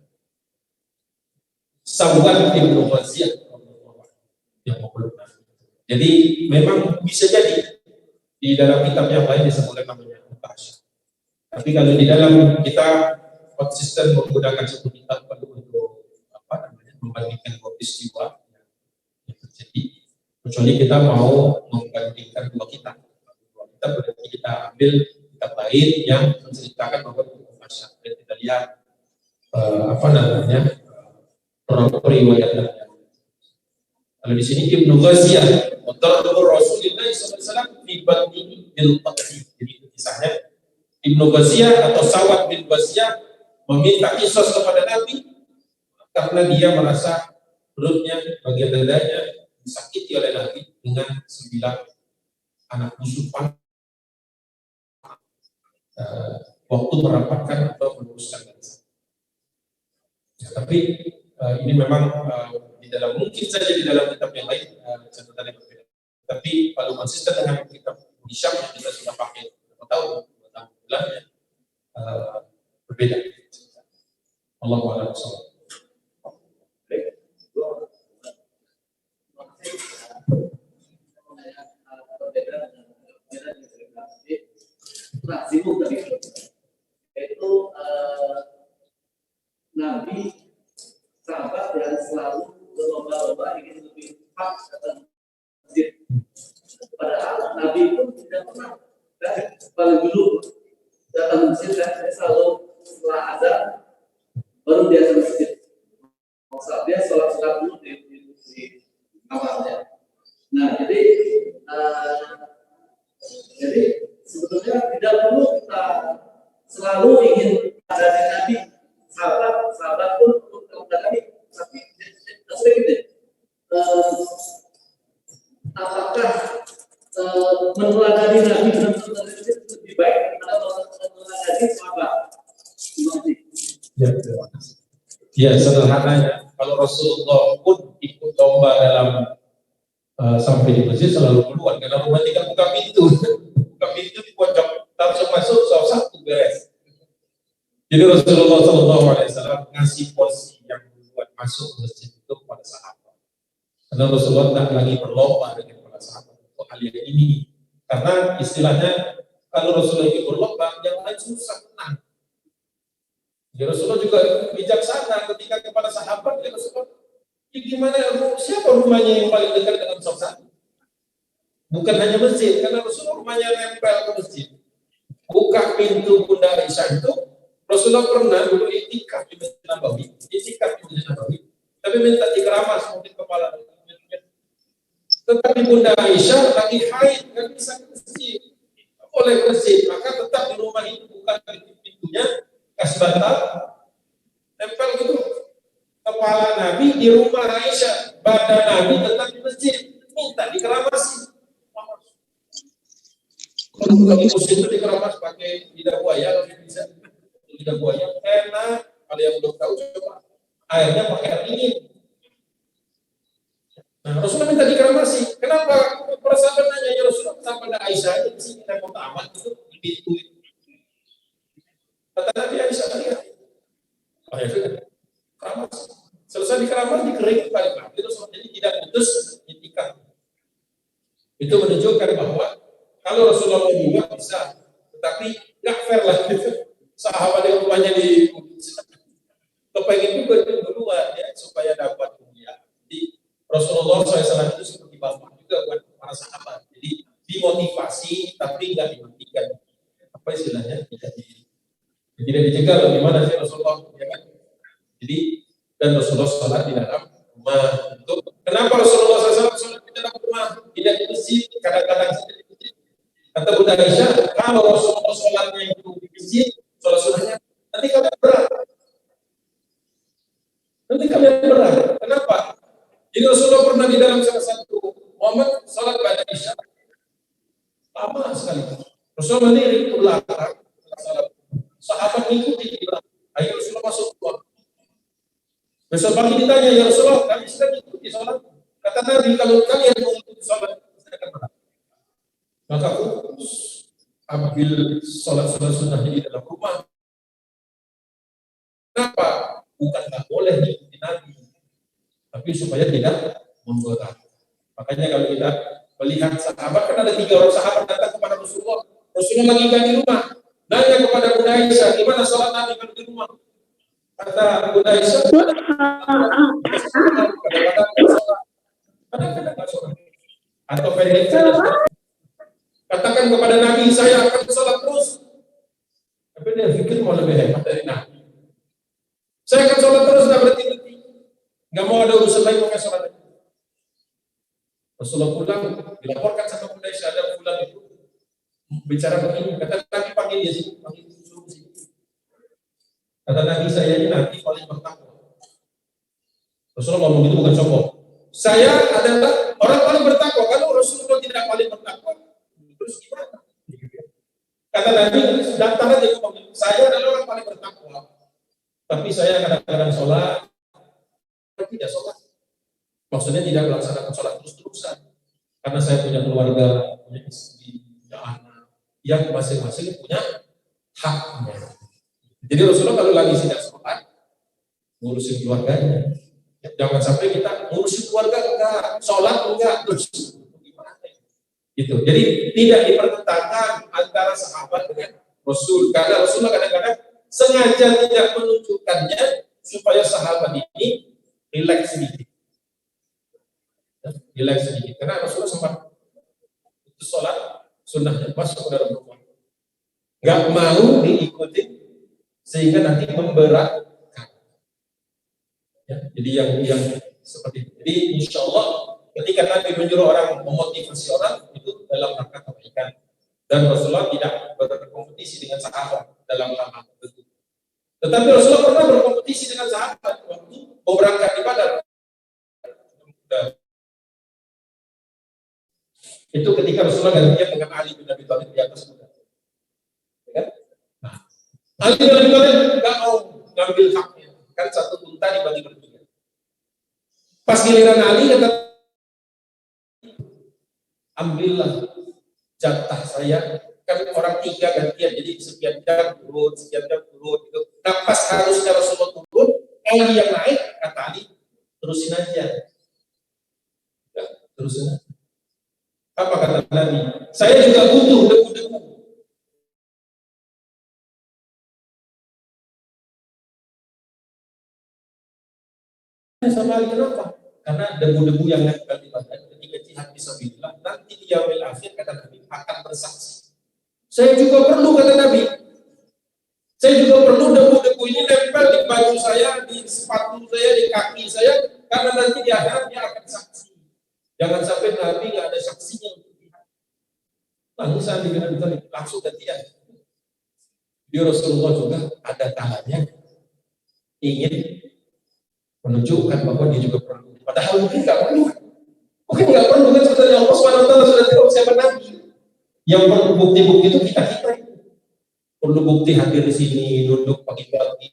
Sawwan Ibnu Ghaziyah yang memperlukan. Jadi memang bisa jadi di dalam kitab yang lain disebutkan namanya Ukasya. Tapi kalau di dalam kita konsisten menggunakan satu kitab untuk membandingkan dua peristiwa yang terjadi. Kecuali kita mau membandingkan dua kitab berarti kita ambil kitab lain yang menceritakan bahwa itu Ukasya. Dan kita lihat periwayatan. Kalau di sini Ibnu Ghaziyah, Rasulullah SAW di batni bil qadhi. Jadi kisahnya Ibnu Ghaziyah atau Sawad bin Ghaziyah meminta kisos kepada Nabi karena dia merasa perutnya, bagian dadanya disakiti oleh Nabi dengan 9 anak busuk panah waktu merapatkan atau meluruskan bangsa. Ya, tapi ini memang mungkin saja di dalam kitab yang lain catatan yang berbeda. Tapi kalau konsisten dengan kitab Hisham yang kita sudah pakai berapa tahun bulannya berbeda. Allahu a'lam. Sibuk tadi itu Nabi, sahabat yang selalu berlomba-lomba ingin lebih hak datang masjid. Padahal Nabi pun tidak pernah, dan paling dulu datang masjid dan saya selalu setelah azan baru dia ke masjid. Maksud dia sholat dulu di kamarnya. Nah, jadi sebetulnya tidak perlu kita selalu ingin ada Nabi, sahabat pun untuk Nabi, tapi aspek ini apakah meneladani Nabi dan lebih baik daripada meneladani sahabat? Ya, sederhananya kalau Rasulullah pun ikut lomba dalam sampai di masjid selalu duluan karena rumah tinggal buka pintu di pojok langsung masuk satu beres. Jadi Rasulullah SAW ngasih porsi yang buat masuk masjid itu kepada sahabat. Karena Rasulullah tak lagi berlomba dengan para sahabat untuk hal yang ini. Karena istilahnya kalau Rasulullah itu berlomba, yang lain susah menang. Jadi Rasulullah juga bijaksana ketika kepada sahabat, ya Rasulullah, gimana siapa rumahnya yang paling dekat dengan sholat? Bukan hanya masjid, karena Rasulullah rumahnya nempel ke masjid. Buka pintu Bunda Aisyah itu, Rasulullah pernah dulu itikaf di Masjid Nabawi, tapi minta dikeramas mungkin kepala. Tetapi Bunda Aisyah lagi haid, nggak bisa ke masjid, boleh ke masjid, maka tetap di rumah itu buka pintunya, kasih bantal, tempel gitu. Kepala Nabi di rumah Aisyah, badan Nabi tetap di masjid, minta dikeramasi. Kalau muslim itu dikeramas pakai lidah buaya, kalau bisa lidah buaya enak. Kalau yang belum tahu coba airnya pakai air dingin. Nah, Rasulullah minta dikeramasi. Kenapa? Para sahabat nanya, ya Rasulullah, sampai Aisyah itu sih kita mau tamat itu pintu. Kata Nabi Aisyah lihat, keramas. Selesai dikeramas, dikering balik lagi. Jadi tidak putus itikaf. Itu menunjukkan bahwa kalau Rasulullah juga bisa, tetapi nggak fair lah. Sahabat yang rumahnya di kepengen juga duluan ya supaya dapat kemuliaan. Jadi Rasulullah SAW itu seperti bapak juga buat para sahabat. Jadi dimotivasi tapi nggak dimatikan. Apa istilahnya? Tidak dicegah bagaimana sih Rasulullah, ya kan? Jadi dan Rasulullah sholat di dalam rumah. Untuk kenapa Rasulullah SAW sholat di dalam rumah? Tidak di masjid, kadang-kadang saja di masjid. Kata Bunda Aisyah, kalau Rasulullah sholatnya itu di masjid, sholat sunnahnya nanti kalian berat. Kenapa? Jadi Rasulullah pernah di dalam salah satu momen sholat pada Isya lama sekali. Rasulullah mendiri ke belakang, sahabat mengikuti di belakang. Akhirnya Rasulullah masuk keluar. Besok pagi ditanya, ya Rasulullah, kami sudah mengikuti sholat. Kata Nabi, kalau kalian mengikuti sholat, saya akan berat. Maka aku ambil sholat sunnah di dalam rumah. Kenapa? Bukan tak boleh diikuti Nabi, tapi supaya tidak memberat. Makanya kalau kita melihat sahabat, kan ada 3 orang sahabat datang kepada Rasulullah. Rasulullah lagi di rumah, nanya kepada Bunda Aisyah, gimana sholat Nabi kalau di rumah? Kata Bunda Aisyah, kadang-kadang nggak sholat. Atau pendek katakan kepada Nabi, saya akan sholat terus. Tapi dia pikir mau lebih hebat dari Nabi. Saya akan sholat terus, nggak berhenti-henti. Nggak mau ada urusan lain, mau sholat lagi. Rasulullah pulang, dilaporkan sama Bunda Aisyah, ada pulang itu bicara begini, kata Nabi panggil dia sini, panggil suruh sini. Kata Nabi, saya ini nanti paling bertakwa. Rasulullah ngomong itu bukan sombong. Saya adalah orang paling bertakwa. Kalau Rasulullah tidak paling bertakwa, terus gimana? Kata Nabi, daftar aja ngomong, saya adalah orang paling bertakwa. Tapi saya kadang-kadang sholat, tidak sholat. Maksudnya tidak melaksanakan sholat terus-terusan. Karena saya punya keluarga, punya istri, punya anak, yang masing-masing punya haknya. Jadi Rasulullah kalau lagi tidak sholat, ngurusin keluarganya. Jangan sampai kita ngurusin keluarga enggak, sholat enggak, terus gimana? Gitu. Jadi tidak dipertentangkan antara sahabat dengan Rasul. Karena Rasulullah kadang-kadang sengaja tidak menunjukkannya supaya sahabat ini rileks sedikit. Rileks sedikit. Karena Rasulullah sempat itu sholat sunnahnya masuk ke dalam rumah. Nggak mau diikuti sehingga nanti memberatkan. Ya, jadi yang seperti itu. Jadi insya Allah ketika Nabi menyuruh orang, memotivasi orang itu dalam rangka kebaikan. Dan Rasulullah tidak berkompetisi dengan sahabat dalam hal tertentu. Tetapi Rasulullah pernah berkompetisi dengan sahabat waktu mau berangkat di Badar. Itu ketika Rasulullah gantian dengan Ali bin Abi Thalib di atas kuda. Ya? Nah, Ali bin Abi Thalib nggak mau ngambil haknya, kan satu unta dibagi bertiga. Pas giliran Ali kata, ambillah jatah saya, kan orang tiga gantian, jadi sekian jam turun gitu. Nah, pas harusnya Rasulullah turun, Ali yang naik, kata Ali, terusin aja. Ya, terusin aja. Apa kata Nabi? Saya juga butuh debu-debu. Sama Ali kenapa? Karena debu-debu yang nempel di badan ketika jihad fisabilillah nanti di yaumil akhir kata Nabi akan bersaksi. Saya juga perlu kata Nabi. Saya juga perlu debu-debu ini nempel di baju saya, di sepatu saya, di kaki saya, karena nanti di akhirat dia akan saksi. Jangan sampai Nabi nggak ada saksinya untuk jihad. Langsung saya langsung gantian. Di Rasulullah juga ada tangannya ingin menunjukkan bahwa dia juga perlu. Padahal mungkin nggak perlu. Mungkin nggak perlu kan sebenarnya Allah SWT sudah tahu siapa Nabi. Yang perlu bukti-bukti itu kita. Perlu bukti hadir di sini, duduk pagi-pagi.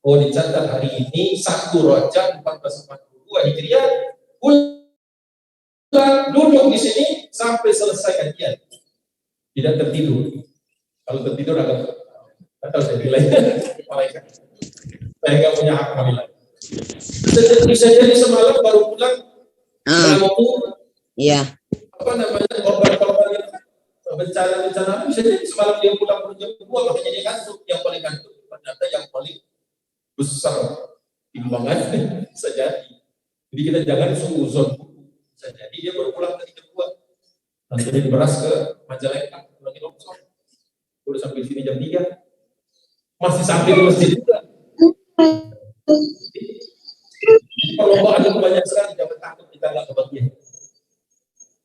Oh dicatat hari ini 1 Rajab 1442 Hijriah. Duduk di sini sampai selesai kajian. Tidak tertidur. Kalau tertidur agak atau saya nilai malaikat. Saya nggak punya hak menilai. Bisa jadi semalam baru pulang. Iya. Apa namanya korban-korban bencana bisa jadi semalam dia pulang jam 2 makanya dia kantuk. Yang paling kantuk ternyata yang paling besar timbangannya bisa jadi. Jadi kita jangan suuzon. Bisa jadi dia baru pulang tadi jam 2. Nanti dia beras ke Majalengka lagi longsor. Udah sampai sini jam 3. Masih sampai ke masjid juga. Perlombaan itu banyak sekali, jangan takut kita nggak kebagian.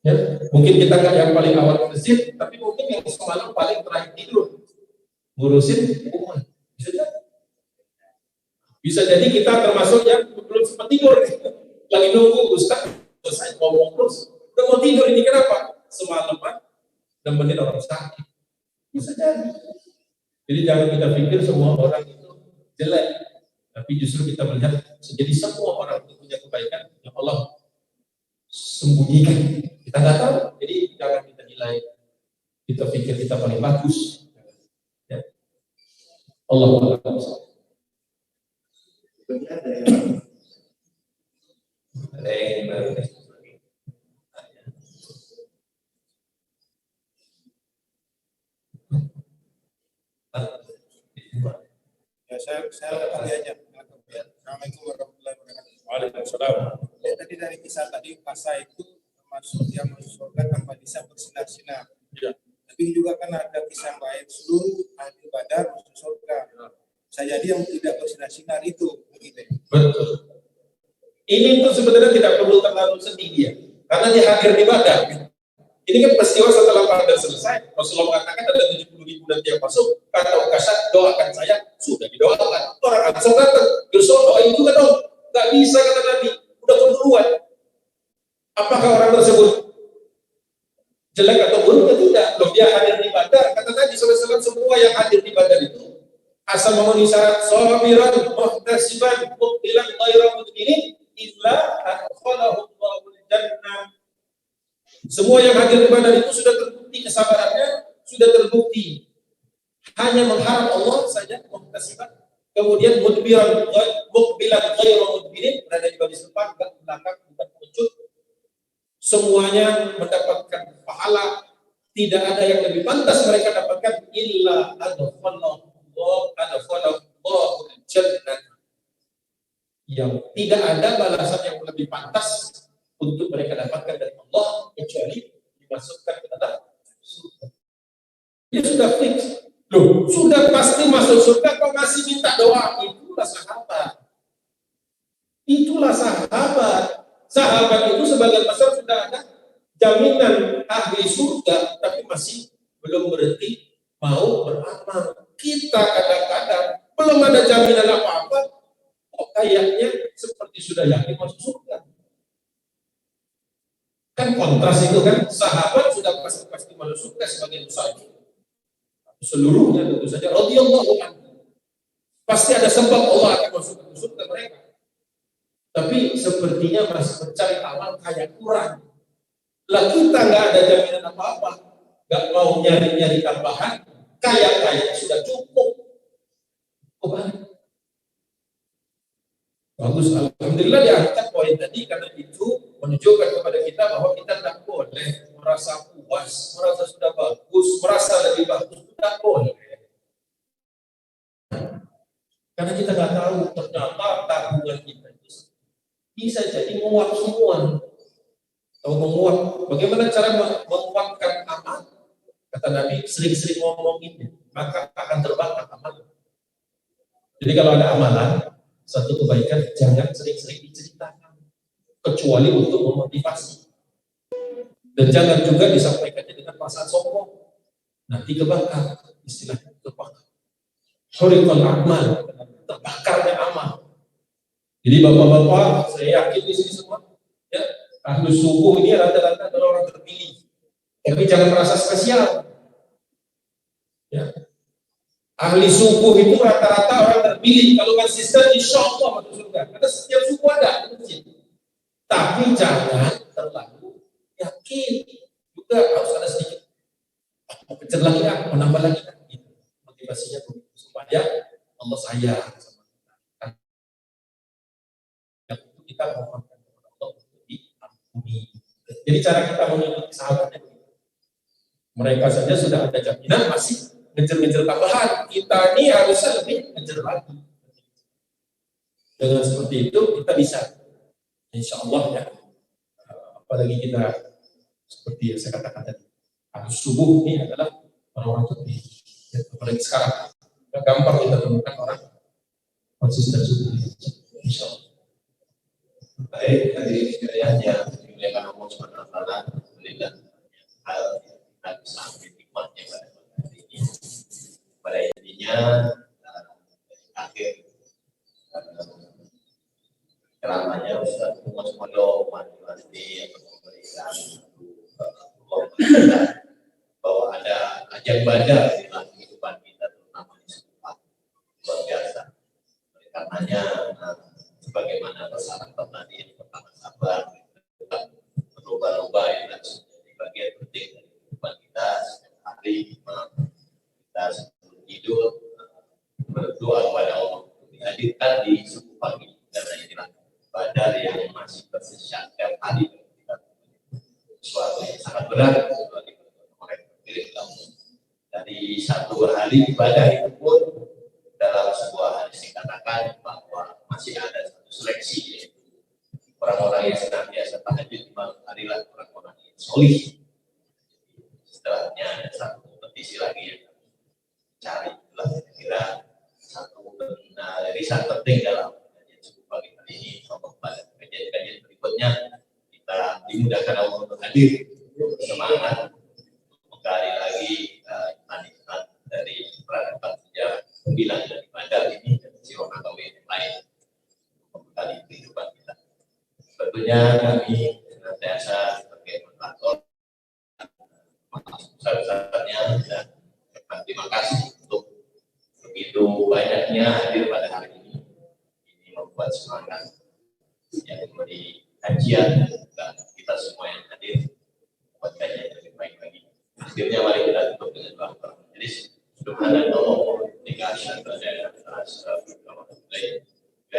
Ya, mungkin kita nggak yang paling awal ke masjid, tapi mungkin yang semalam paling terakhir tidur ngurusin umat. Bisa jadi kita termasuk yang belum sempat tidur, lagi nunggu Ustaz selesai ngomong terus, udah mau tidur ini kenapa? Semalaman nemenin orang sakit. Bisa jadi. Jadi jangan kita pikir semua orang itu jelek. Tapi justru kita melihat jadi semua orang itu punya kebaikan yang Allah sembunyikan. Kita nggak tahu. Jadi jangan kita nilai. Kita pikir kita paling bagus. Ya. Allah Ya, saya kali aja. Assalamualaikum warahmatullahi wabarakatuh. Waalaikumsalam. Ya, tadi dari kisah tadi Masa itu termasuk yang masuk surga tanpa bisa bersinar-sinar. Ya. Tapi juga kan ada kisah baik seluruh ahli Badar masuk surga. Bisa jadi yang tidak bersinar-sinar itu begitu. Betul. Ini tuh sebenarnya tidak perlu terlalu sedih dia, karena dia hadir di Badar. Ini kan peristiwa setelah Badar selesai, Rasulullah mengatakan ada 70.000 nanti yang masuk. Kata Ukasha, doakan saya, sudah didoakan. Orang Ansor datang, Yusuf doain juga dong. Gak bisa kata Nabi, udah keburuan. Apakah orang tersebut jelek atau buruk? Tidak. Loh, dia hadir di Badar. Kata Nabi SAW, semua yang hadir di Badar itu asal memenuhi syarat sabiran, muhtasiban, muqbilan, ghairan mudbirin, illa adkhalahu Allahul jannah. Semua yang hadir di Badar itu sudah terbukti kesabarannya, sudah terbukti hanya mengharap Allah saja, muhtasiban. Kemudian mudbiran, muqbilan, ghairan mudbirin, berada di baris depan, enggak belakang, bukan pengecut. Semuanya mendapatkan pahala. Tidak ada yang lebih pantas mereka dapatkan illa adkhalahu jannah. tidak ada balasan yang lebih pantas untuk mereka dapatkan dari Allah kecuali dimasukkan ke dalam surga. Dia sudah fix. Loh, sudah pasti masuk surga kok masih minta doa? Itulah sahabat. Itulah sahabat. Sahabat itu sebagian besar sudah ada jaminan ahli surga, tapi masih belum berhenti mau beramal. Kita kadang-kadang belum ada jaminan apa-apa, kok kayaknya seperti sudah yakin masuk surga. Kan kontras itu kan, sahabat sudah pasti masuk surga sebagian besar. Seluruhnya tentu saja radhiyallahu anhu. Pasti ada sebab Allah akan masuk ke surga mereka. Tapi sepertinya masih mencari amal kayak kurang. Lah kita nggak ada jaminan apa-apa, nggak mau nyari-nyari tambahan, kayak sudah cukup. Bagus, alhamdulillah diangkat poin tadi karena itu menunjukkan kepada kita bahwa kita tidak boleh merasa puas, merasa sudah bagus, merasa lebih bagus, tidak boleh. Karena kita nggak tahu ternyata tabungan kita itu bisa jadi menguap semua. Atau menguap. Bagaimana cara menguapkan amal? Kata Nabi, sering-sering ngomongin, maka akan terbakar amal. Jadi kalau ada amalan, satu kebaikan jangan sering-sering diceritakan, kecuali untuk memotivasi. Dan jangan juga disampaikannya dengan perasaan sombong. Nanti kebakar, istilahnya terbakar. Huriqal amal, terbakarnya amal. Jadi bapak-bapak, saya yakin di sini semua, ya, ahli subuh ini rata-rata adalah orang terpilih. Tapi jangan merasa spesial. Ya. Ahli subuh itu rata-rata orang terpilih. Kalau konsisten, insya Allah masuk surga. Karena setiap subuh ada di masjid. Tapi jangan terlalu yakin. Juga harus ada sedikit. Mau kejar lagi, mau nambah lagi. Motivasinya supaya Allah sayang sama kita. Yang itu kita mohonkan kepada Allah untuk diampuni. Jadi cara kita mengikuti sahabatnya, mereka saja sudah ada jaminan, masih ngejar-ngejar tambahan. Kita ini harusnya lebih ngejar lagi. Dengan seperti itu kita bisa, insya Allah ya. Apalagi kita seperti yang saya katakan tadi, habis subuh ini adalah orang-orang terpilih. Ya, apalagi sekarang, gampang kita temukan orang konsisten subuh. Insya Allah. Baik, tadi sekalian yang dimuliakan Allah Subhanahu wa taala, alhamdulillah hal kita bisa ambil hikmahnya pada hari ini. Pada intinya akhir ceramahnya Ustaz Muhammad Pondok Wanti yang memberikan bahwa ada ajang badar di dalam kehidupan kita, terutama di sekolah, luar biasa. Oleh karenanya sebagaimana persyaratan tadi, yang pertama sabar, berubah-ubah yang harus menjadi bagian penting dari kehidupan kita setiap hari. Kita sebelum tidur berdoa kepada Allah untuk dihadirkan di subuh pagi, karena inilah badar yang masih bersisa setiap hari. Suatu yang sangat berat bagi mereka terpilih dari satu hari ibadah itu pun dalam sebuah hadis dikatakan bahwa masih ada satu seleksi, yaitu orang-orang yang senantiasa tahajud di malam hari lah orang-orang yang solih. Setelahnya ada satu kompetisi lagi yang cari, itulah kira-kira satu riset penting dalam kajian subuh pagi hari ini. Semoga pada kajian-kajian berikutnya kita dimudahkan Allah untuk hadir, semangat menggali lagi iman dari peradaban sejarah 9 dari badar ini dan sirah nabawi yang lain menggali kehidupan kita. Tentunya kami senantiasa sebagai moderator besar-besarnya dan terima kasih untuk begitu banyaknya hadir pada hari ini. Ini membuat semangat yang memberi kajian dan kita semua yang hadir buat kajian yang lebih baik lagi. Akhirnya mari kita tutup dengan doa. Jadi subhanallah, nikah syaitan dan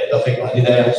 taufik wa hidayah.